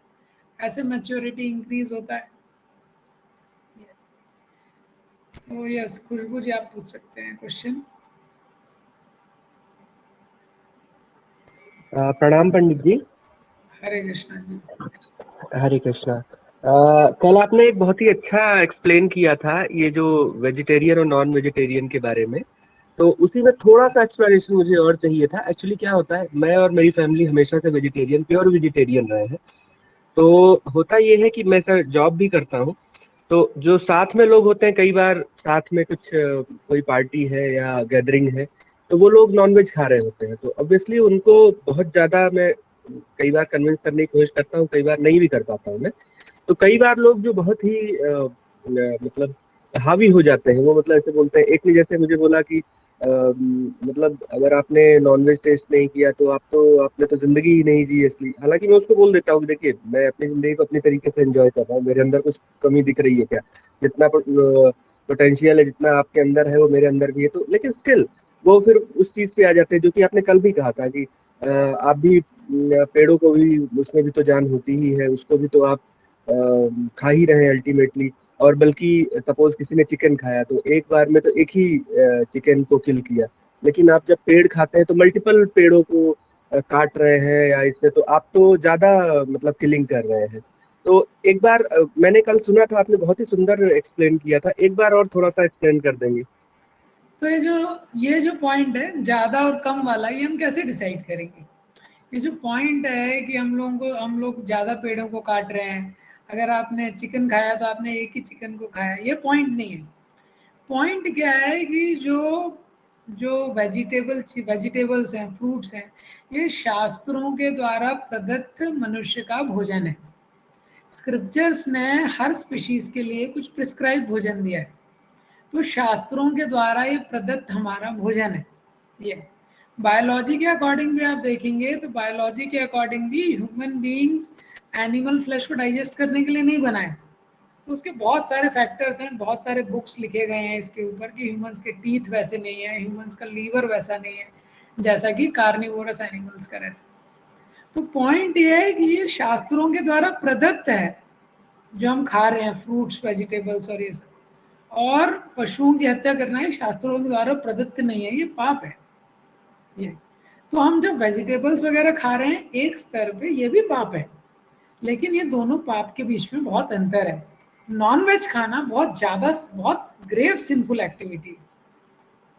ऐसे मैच्योरिटी इंक्रीज होता है। तो यस, खुशबू जी आप पूछ सकते हैं क्वेश्चन। प्रणाम पंडित जी। हरे कृष्णा जी। हरे कृष्णा। कल आपने एक बहुत ही अच्छा एक्सप्लेन किया था ये जो वेजिटेरियन और नॉन वेजिटेरियन के बारे में, तो उसी में थोड़ा सा एक्सप्लेनेशन मुझे और चाहिए था। एक्चुअली क्या होता है, मैं और मेरी फैमिली हमेशा से वेजिटेरियन, प्योर वेजिटेरियन रहे हैं। तो होता ये है कि मैं सर जॉब भी करता हूँ, तो जो साथ में लोग होते हैं, कई बार साथ में कुछ कोई पार्टी है या गैदरिंग है, तो वो लोग नॉनवेज खा रहे होते हैं, तो ऑब्वियसली उनको बहुत ज़्यादा मैं कई बार कन्विंस करने की कोशिश करता हूँ, कई बार नहीं भी कर पाता हूँ मैं। तो कई बार लोग जो बहुत ही मतलब हावी हो जाते हैं, वो मतलब ऐसे बोलते हैं। एक ने जैसे मुझे बोला कि मतलब अगर आपने नॉनवेज टेस्ट नहीं किया तो आपने तो जिंदगी ही नहीं जी असली। हालांकि मैं उसको बोल देता हूँ कि देखिए, मैं अपनी जिंदगी को अपनी तरीके से एंजॉय कर रहा हूँ, मेरे अंदर कुछ कमी दिख रही है क्या? जितना पोटेंशियल है, जितना आपके अंदर है वो मेरे अंदर भी है। तो लेकिन स्टिल वो फिर उस चीज पे आ जाते हैं जो कि आपने कल भी कहा था कि आप भी पेड़ों को भी, उसमें भी तो जान होती ही है, उसको भी तो आप खा ही रहे हैं अल्टीमेटली। और बल्कि सपोज किसी ने चिकन खाया तो एक बार में तो एक ही चिकन को किल किया, लेकिन आप जब पेड़ खाते हैं तो मल्टीपल पेड़ों को काट रहे हैं या इसमें, तो आप तो ज्यादा मतलब किलिंग कर रहे हैं। तो एक बार मैंने कल सुना था, आपने बहुत ही सुंदर एक्सप्लेन किया था, एक बार और थोड़ा सा एक्सप्लेन कर देंगे? तो ये जो पॉइंट है ज्यादा और कम वाला, ये हम कैसे डिसाइड करेंगे? ये जो पॉइंट है कि हम लोग ज्यादा पेड़ों को काट रहे हैं, अगर आपने चिकन खाया तो आपने एक ही चिकन को खाया, ये पॉइंट नहीं है। पॉइंट क्या है कि जो जो वेजिटेबल्स हैं, फ्रूट्स हैं, ये शास्त्रों के द्वारा प्रदत्त मनुष्य का भोजन है। स्क्रिप्चर्स ने हर स्पीशीज के लिए कुछ प्रिस्क्राइब भोजन दिया है, तो शास्त्रों के द्वारा ये प्रदत्त हमारा भोजन है। ये बायोलॉजी के अकॉर्डिंग भी आप देखेंगे तो बायोलॉजी के अकॉर्डिंग भी ह्यूमन बीइंग्स एनिमल फ्लैश को डाइजेस्ट करने के लिए नहीं बनाए। तो उसके बहुत सारे फैक्टर्स हैं, बहुत सारे बुक्स लिखे गए हैं इसके ऊपर कि ह्यूमंस के टीथ वैसे नहीं है, ह्यूमंस का लीवर वैसा नहीं है जैसा कि कार्निवोरस एनिमल्स का रहता है। तो पॉइंट ये है कि ये शास्त्रों के द्वारा प्रदत्त है जो हम खा रहे हैं, फ्रूट्स, वेजिटेबल्स और ये सब। और पशुओं की हत्या करना है शास्त्रों के द्वारा प्रदत्त नहीं है, ये पाप है। ये तो हम जब वेजिटेबल्स वगैरह खा रहे हैं एक स्तर पे, ये भी पाप है, लेकिन ये दोनों पाप के बीच में बहुत अंतर है। नॉन वेज खाना बहुत ग्रेव सिंफुल एक्टिविटी,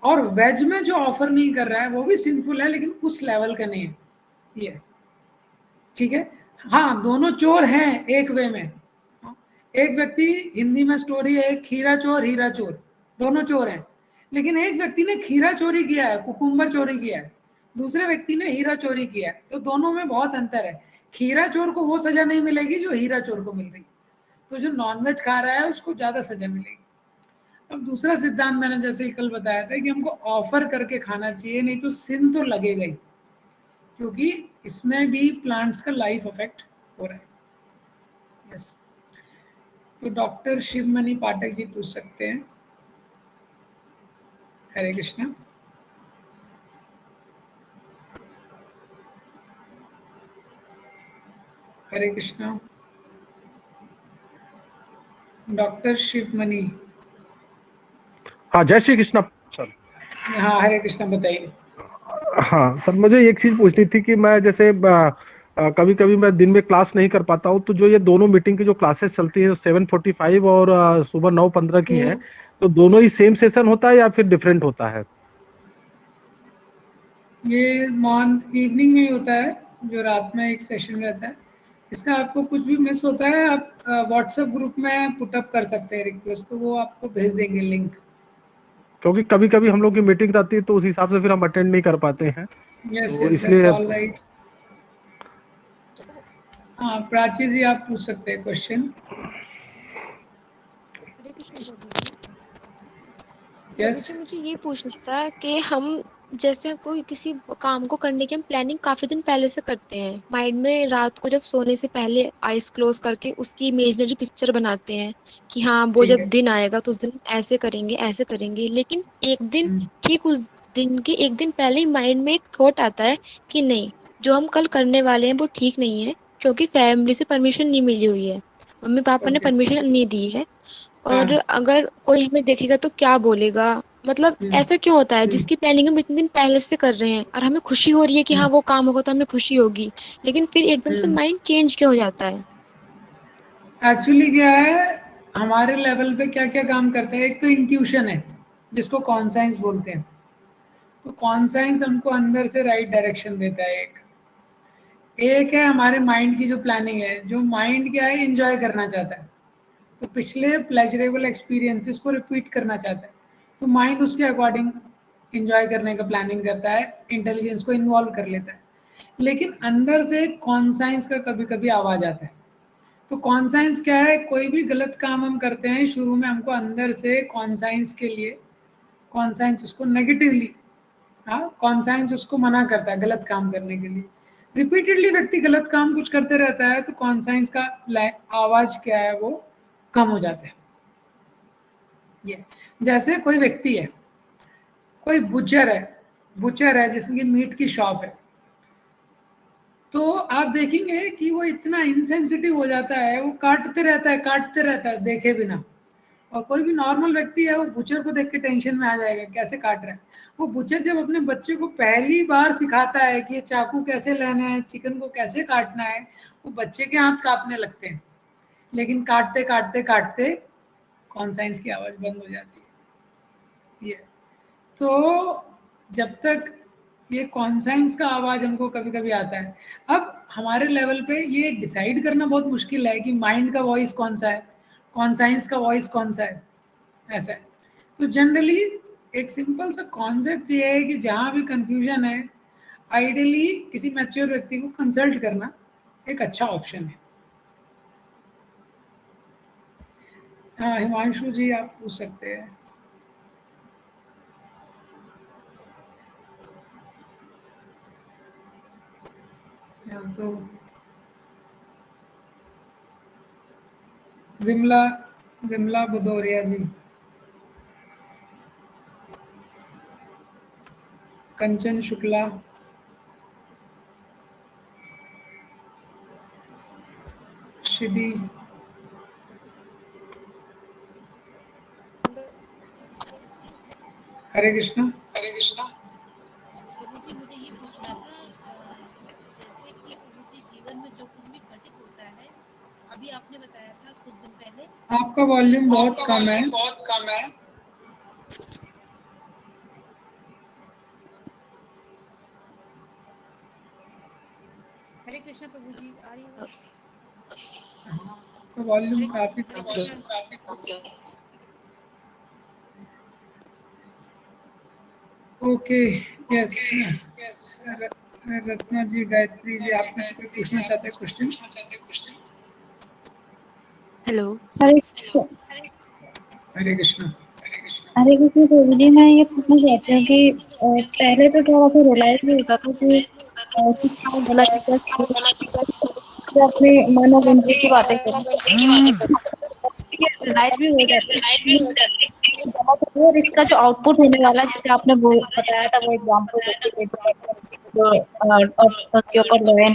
और वेज में जो ऑफर नहीं कर रहा है वो भी सिंफुल है, लेकिन उस लेवल का नहीं है ये। ठीक है, हाँ दोनों चोर हैं एक वे में। एक व्यक्ति, हिंदी में स्टोरी है, एक खीरा चोर हीरा चोर, दोनों चोर हैं, लेकिन एक व्यक्ति ने खीरा चोरी किया है, कुकुम्बर चोरी किया है, दूसरे व्यक्ति ने हीरा चोरी किया है, तो दोनों में बहुत अंतर है। खीरा चोर को वो सजा नहीं मिलेगी जो हीरा चोर को मिल रही, तो जो नॉनवेज खा रहा है उसको ज्यादा सजा मिलेगी। अब दूसरा सिद्धांत मैंने जैसे ही कल बताया था कि हमको ऑफर करके खाना चाहिए, नहीं तो सिन तो लगेगा ही, क्योंकि इसमें भी प्लांट्स का लाइफ अफेक्ट हो रहा है। यस, तो डॉक्टर शिवमणि पाठक जी पूछ सकते हैं। हरे कृष्णा। हरे कृष्णा, डॉक्टर शिवमणि। हाँ, जय श्री कृष्ण सर। हाँ हरे कृष्णा, बताइए। हाँ सर, मुझे एक चीज पूछनी थी कि मैं जैसे कभी कभी मैं दिन में क्लास नहीं कर पाता हूँ, तो जो ये दोनों मीटिंग की जो क्लासेस चलती है 7:45 और सुबह 9:15 की है, तो दोनों ही सेम सेशन होता है या फिर डिफरेंट होता है? ये इवनिंग में ही होता है, जो रात में एक सेशन रहता है। इसका आपको कुछ भी मिस होता है, आप व्हाट्सएप ग्रुप में पुटअप कर सकते हैं रिक्वेस्ट, तो वो आपको भेज देंगे लिंक। क्योंकि कभी कभी हम लोग की मीटिंग रहती है तो उस हिसाब से फिर हम अटेंड नहीं कर पाते हैं, यस तो यस, दैट्स इसलिए। All right. हाँ प्राची जी, आप पूछ सकते हैं क्वेश्चन। हरे कृष्ण प्रभु जी। प्रभु यस। जी, मुझे ये पूछना था कि हम जैसे कोई किसी काम को करने की हम प्लानिंग काफी दिन पहले से करते हैं, माइंड में रात को जब सोने से पहले आइस क्लोज करके उसकी इमेजिनरी पिक्चर बनाते हैं कि हाँ वो ठीक जब है। दिन आएगा तो उस दिन ऐसे करेंगे ऐसे करेंगे, लेकिन एक दिन, ठीक उस दिन के एक दिन पहले ही माइंड में एक थॉट आता है कि नहीं, जो हम कल करने वाले हैं वो ठीक नहीं है, क्योंकि फैमिली से परमिशन नहीं मिली हुई है, मम्मी पापा ने ओके। परमिशन नहीं दी है, और हाँ। अगर कोई हमें देखेगा तो क्या बोलेगा। मतलब ऐसा क्यों होता है, जिसकी प्लानिंग हम इतने दिन पहले से कर रहे हैं और हमें खुशी हो रही है कि हाँ वो काम होगा तो हमें खुशी होगी, लेकिन फिर एकदम से माइंड चेंज क्यों हो जाता है? एक्चुअली क्या है, हमारे लेवल पे क्या क्या काम करता है, एक तो इंट्यूशन है जिसको कॉन्साइंस बोलते हैं। तो कॉन्साइंस हमको अंदर से राइट डायरेक्शन देता है। एक है हमारे माइंड की जो प्लानिंग है, जो माइंड क्या है, एंजॉय करना चाहता है, तो पिछले प्लेजरेबल एक्सपीरियंसेस को रिपीट करना चाहता है, तो माइंड उसके अकॉर्डिंग एंजॉय करने का प्लानिंग करता है, इंटेलिजेंस को इन्वॉल्व कर लेता है। लेकिन अंदर से कॉन्साइंस का कभी कभी आवाज आता है, तो कॉन्साइंस क्या है? कोई भी गलत काम हम करते हैं शुरू में हमको अंदर से कॉन्साइंस के लिए, कॉन्साइंस उसको नेगेटिवली, हाँ, कॉन्साइंस उसको मना करता है गलत काम करने के लिए। रिपीटेडली व्यक्ति गलत काम कुछ करते रहता है तो कॉन्साइंस का आवाज क्या है वो कम हो जाता है। ये जैसे कोई व्यक्ति है, कोई बुचर है जिसकी मीट की शॉप है, तो आप देखेंगे कि वो इतना इंसेंसिटिव हो जाता है, वो काटते रहता है देखे बिना। और कोई भी नॉर्मल व्यक्ति है वो बुचर को देख के टेंशन में आ जाएगा, कैसे काट रहा है। वो बुचर जब अपने बच्चे को पहली बार सिखाता है कि ये चाकू कैसे लेना है, चिकन को कैसे काटना है, वो बच्चे के हाथ कांपने लगते हैं। लेकिन काटते काटते काटते कॉन्साइंस की आवाज बंद हो जाती है। ये तो जब तक ये कॉन्साइंस का आवाज हमको कभी कभी आता है, अब हमारे लेवल पे ये डिसाइड करना बहुत मुश्किल है कि माइंड का वॉइस कौन सा है, कॉन्साइंस का वॉइस कौन सा है, ऐसा है। तो जनरली एक सिंपल सा कॉन्सेप्ट ये है कि जहाँ भी कंफ्यूजन है, आइडियली किसी मैच्योर व्यक्ति को कंसल्ट करना एक अच्छा ऑप्शन है। हाँ हिमांशु जी, आप पूछ सकते हैं। या तो विमला भदौरिया जी, कंचन शुक्ला, शिबी, हरे कृष्णा। प्रभु जी मुझे ये पूछना था, जैसे कि प्रभु जी जीवन में जो कुछ भी घटित होता है, अभी आपने बताया था कुछ दिन पहले। आपका वॉल्यूम बहुत कम है। हरे कृष्णा प्रभु जी, आ रही है? तो वॉल्यूम काफी कम है। ओके, यस रत्ना जी, गायत्री जी, आप में से कोई पूछना चाहते हैं क्वेश्चन? हेलो। हरे हरे कृष्णा। हरे कृष्ण प्रभु जी, मैं ये पूछना चाहती हूँ कि पहले तो थोड़ा सा रियलाइज नहीं होता था कि क्या गलत है, क्या सही है, तो अपने मन और इंद्रिय की बातें करें, रियलाइज भी हो जाता है कि गलत है। और इसका जो आउटपुट होने वाला है, जैसे आपने वो बताया था, वो एग्जाम्पल देते थे जो के ऊपर लोहे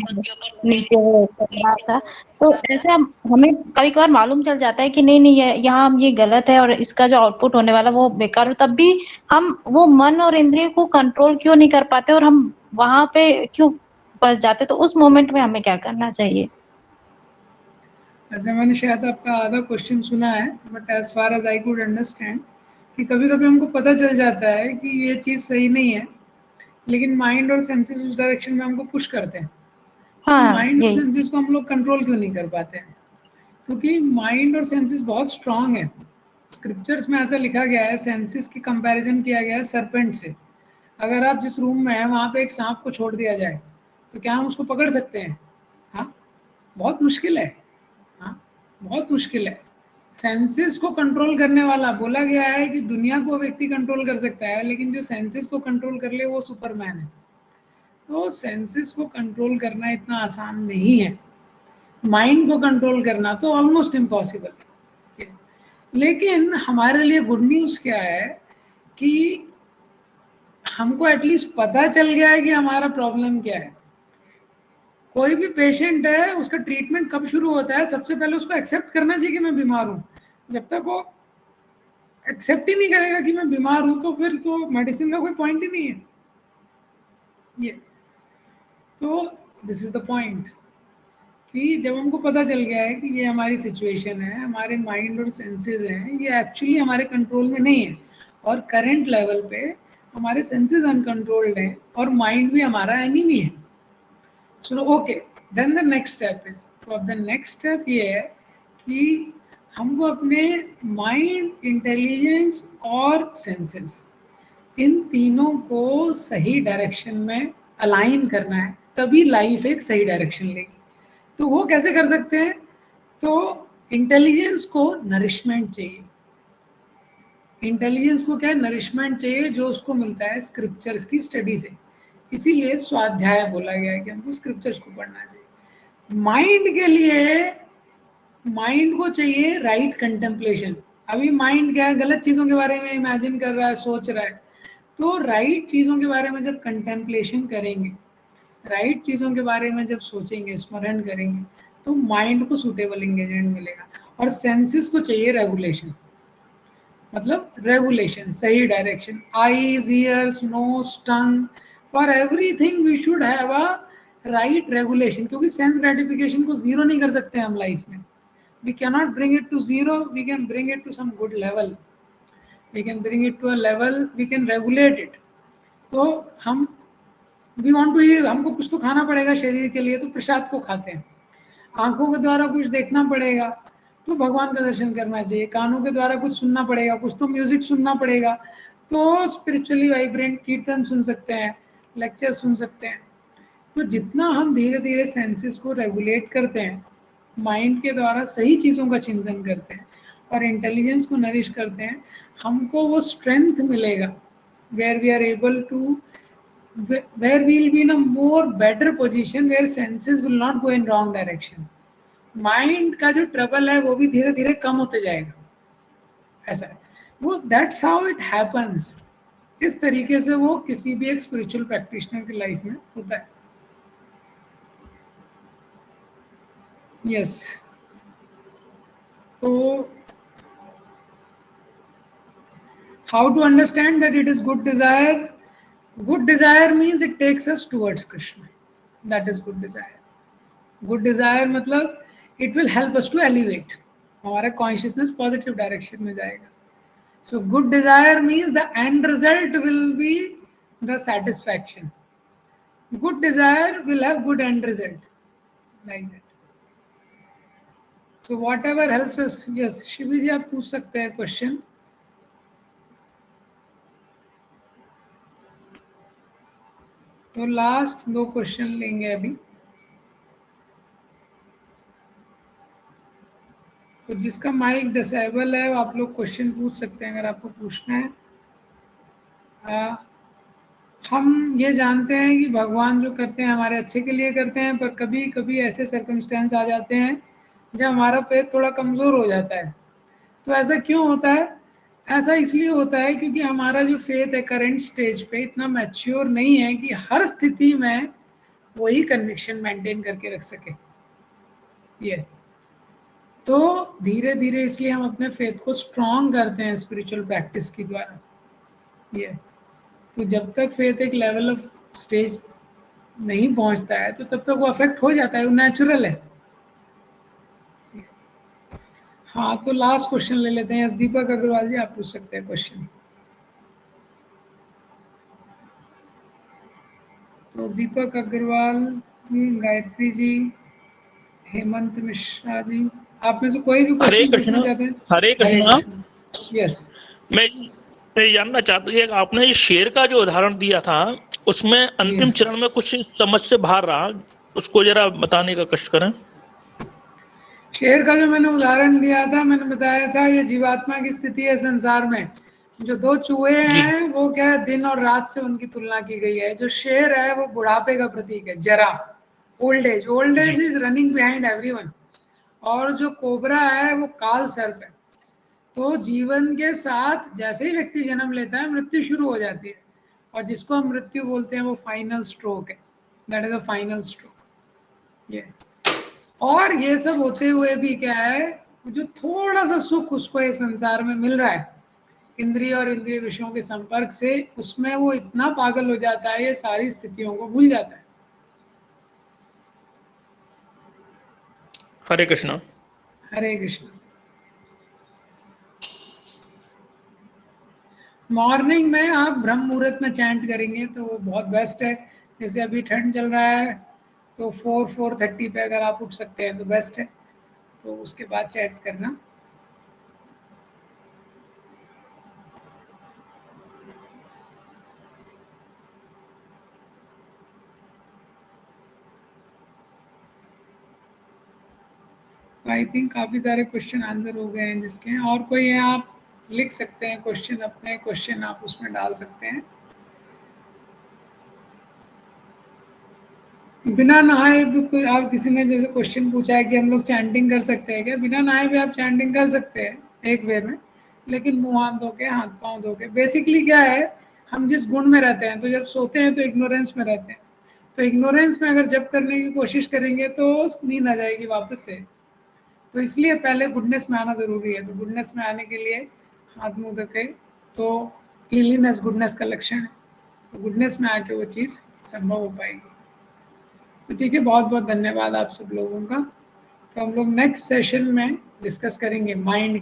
नीचे वो करना था, तो ऐसा हमें कभी कभार मालूम चल जाता है कि नहीं नहीं यहाँ हम ये गलत है और इसका जो आउटपुट होने वाला वो बेकार हो, तब भी हम वो मन और इंद्रिय को कंट्रोल क्यों नहीं कर पाते और हम वहां पे क्यों फंस जाते? तो उस मोमेंट में हमें क्या करना चाहिए? अच्छा, मैंने शायद आपका आधा क्वेश्चन सुना है, but as far as I could understand कि कभी कभी हमको पता चल जाता है कि ये चीज़ सही नहीं है, लेकिन माइंड और सेंसेस उस डायरेक्शन में हमको पुश करते हैं। हाँ, माइंड और यही। सेंसेस को हम लोग कंट्रोल क्यों नहीं कर पाते हैं? क्योंकि माइंड और सेंसेस बहुत स्ट्रांग है। स्क्रिप्चर्स में ऐसा लिखा गया है, सेंसेस की कंपैरिजन किया गया है सरपेंट से। अगर आप जिस रूम में हैं वहाँ पे एक सांप को छोड़ दिया जाए तो क्या हम उसको पकड़ सकते हैं? हाँ, बहुत मुश्किल है। हाँ, बहुत मुश्किल है। सेंसेस को कंट्रोल करने वाला, बोला गया है कि दुनिया को व्यक्ति कंट्रोल कर सकता है, लेकिन जो सेंसेस को कंट्रोल कर ले वो सुपरमैन है। तो सेंसेस को कंट्रोल करना इतना आसान नहीं है, माइंड को कंट्रोल करना तो ऑलमोस्ट इम्पॉसिबल है। लेकिन हमारे लिए गुड न्यूज़ क्या है कि हमको एटलीस्ट पता चल गया है कि हमारा प्रॉब्लम क्या है। कोई भी पेशेंट है, उसका ट्रीटमेंट कब शुरू होता है? सबसे पहले उसको एक्सेप्ट करना चाहिए कि मैं बीमार हूँ। जब तक वो एक्सेप्ट ही नहीं करेगा कि मैं बीमार हूँ तो फिर तो मेडिसिन का कोई पॉइंट ही नहीं है। ये तो दिस इज द पॉइंट कि जब हमको पता चल गया है कि ये हमारी सिचुएशन है, हमारे माइंड और सेंसेस हैं, ये एक्चुअली हमारे कंट्रोल में नहीं है, और करंट लेवल पे हमारे सेंसेस अनकंट्रोल्ड हैं और माइंड भी हमारा एनिमी है। So okay, then the next step is, तो अब द नेक्स्ट स्टेप ये है कि हमको अपने माइंड, इंटेलिजेंस और सेंसेस, इन तीनों को सही डायरेक्शन में अलाइन करना है, तभी लाइफ एक सही डायरेक्शन लेगी। तो वो कैसे कर सकते हैं? तो इंटेलिजेंस को नरिशमेंट चाहिए। इंटेलिजेंस को क्या है, नरिशमेंट चाहिए, जो उसको मिलता है स्क्रिप्चर्स की स्टडी से। इसीलिए स्वाध्याय बोला गया है कि हमको स्क्रिप्चर्स को पढ़ना चाहिए। माइंड के लिए, माइंड को चाहिए राइट कंटेम्पलेशन। अभी माइंड क्या है, गलत चीज़ों के बारे में इमेजिन कर रहा है, सोच रहा है। तो राइट चीज़ों के बारे में जब कंटेम्पलेशन करेंगे, राइट चीज़ों के बारे में जब सोचेंगे, स्मरण करेंगे, तो माइंड को सूटेबल इंगेजमेंट मिलेगा। और सेंसेस को चाहिए रेगुलेशन, मतलब रेगुलेशन, सही direction. Eyes, ears, nose, tongue, for everything we should have a right regulation, क्योंकि सेंस ग्रेटिफिकेशन को जीरो नहीं कर सकते हम लाइफ में। We cannot bring it to zero, we can bring it to some good level, we can bring it to a level, we can regulate it. तो हम we want to eat, हमको कुछ तो खाना पड़ेगा शरीर के लिए, तो प्रसाद को खाते हैं। आंखों के द्वारा कुछ देखना पड़ेगा, तो भगवान का दर्शन करना चाहिए। कानों के द्वारा कुछ सुनना पड़ेगा, कुछ तो म्यूजिक सुनना पड़ेगा, तो स्पिरिचुअली वाइब्रेंट कीर्तन सुन सकते हैं, लेक्चर सुन सकते हैं। तो जितना हम धीरे धीरे सेंसेस को रेगुलेट करते हैं, माइंड के द्वारा सही चीज़ों का चिंतन करते हैं और इंटेलिजेंस को नरिश करते हैं, हमको वो स्ट्रेंथ मिलेगा where we are able to, where we will be in a more better position where senses will not go in wrong direction. Mind का जो ट्रबल है वो भी धीरे धीरे कम होते जाएगा। ऐसा है वो, दैट्स हाउ इट हैपन्स। इस तरीके से वो किसी भी एक स्पिरिचुअल प्रैक्टिशनर की लाइफ में होता है। यस, तो how to understand that it is good desire? Good desire means it takes us towards Krishna. That is good desire. Good desire मतलब it will help us to elevate. हमारा consciousness positive direction में जाएगा. So good desire means the end result will be the satisfaction. Good desire will have good end result. Like that. So whatever helps us. Yes, Shivi जी आप पूछ सकते हैं question. तो last 2 question लेंगे अभी। तो जिसका माइक डिसेबल है वो आप लोग क्वेश्चन पूछ सकते हैं अगर आपको पूछना है। हम ये जानते हैं कि भगवान जो करते हैं हमारे अच्छे के लिए करते हैं, पर कभी कभी ऐसे सर्कमस्टेंस आ जाते हैं जब हमारा फेथ थोड़ा कमज़ोर हो जाता है। तो ऐसा क्यों होता है? ऐसा इसलिए होता है क्योंकि हमारा जो फेथ है करंट स्टेज पे इतना मैच्योर नहीं है कि हर स्थिति में वही कन्विक्शन मेंटेन करके रख सके। ये तो धीरे धीरे इसलिए हम अपने फेथ को स्ट्रॉन्ग करते हैं स्पिरिचुअल प्रैक्टिस के द्वारा। ये तो जब तक फेथ एक लेवल ऑफ स्टेज नहीं पहुंचता है तो तब तक वो अफेक्ट हो जाता है, वो नेचुरल है। हाँ, तो लास्ट क्वेश्चन ले लेते हैं। दीपक अग्रवाल जी आप पूछ सकते हैं क्वेश्चन। तो दीपक अग्रवाल जी, गायत्री जी, हेमंत मिश्रा जी, आप में से कोई भी हरे क्वेश्चन पूछना कृष्णा। चाहते हैं? हरे कृष्णा। यस, मैं जानना चाहता हूँ, आपने ये शेर का जो उदाहरण दिया था उसमें अंतिम जी। चरण में कुछ समझ से बाहर रहा, उसको जरा बताने का कष्ट करें। शेर का जो मैंने उदाहरण दिया था, मैंने बताया था ये जीवात्मा की स्थिति है संसार में। जो 2 चूहे जी हैं वो क्या है, दिन और रात से उनकी तुलना की गई है। जो शेर है वो बुढ़ापे का प्रतीक है, जरा, ओल्ड एज। ओल्ड एज जी इज रनिंग बिहाइंड एवरीवन। और जो कोबरा है वो काल सर्प है। तो जीवन के साथ जैसे ही व्यक्ति जन्म लेता है मृत्यु शुरू हो जाती है, और जिसको हम मृत्यु बोलते हैं वो फाइनल स्ट्रोक है। That is a final stroke. ये और ये सब होते हुए भी क्या है, जो थोड़ा सा सुख उसको इस संसार में मिल रहा है इंद्रिय और इंद्रिय विषयों के संपर्क से, उसमें वो इतना पागल हो जाता है, ये सारी स्थितियों को भूल जाता है। हरे कृष्णा। हरे कृष्ण। मॉर्निंग में आप ब्रह्म मुहूर्त में चैंट करेंगे तो वो बहुत बेस्ट है। जैसे अभी ठंड चल रहा है तो 4:30 पे अगर आप उठ सकते हैं तो बेस्ट है, तो उसके बाद चैंट करना। आई थिंक काफ़ी सारे क्वेश्चन आंसर हो गए हैं जिसके हैं। और कोई है आप लिख सकते हैं क्वेश्चन, अपने क्वेश्चन आप उसमें डाल सकते हैं। बिना नहाए भी कोई, आप किसी ने जैसे क्वेश्चन पूछा है कि हम लोग चैंटिंग कर सकते हैं क्या? बिना नहाए भी आप चैंटिंग कर सकते हैं एक वे में, लेकिन मुंह हाथ धो के, हाथ पाँव धो के। बेसिकली क्या है, हम जिस गुण में रहते हैं, तो जब सोते हैं तो इग्नोरेंस में रहते हैं, तो इग्नोरेंस में अगर जब करने की कोशिश करेंगे तो नींद आ जाएगी वापस से। तो इसलिए पहले गुडनेस में आना ज़रूरी है। तो गुडनेस में आने के लिए हाथ मुंह धो के, तो क्लीनलीनेस गुडनेस का लक्षण है, तो गुडनेस में आके वो चीज़ संभव हो पाएगी। तो ठीक है, बहुत बहुत धन्यवाद आप सब लोगों का। तो हम लोग नेक्स्ट सेशन में डिस्कस करेंगे माइंड के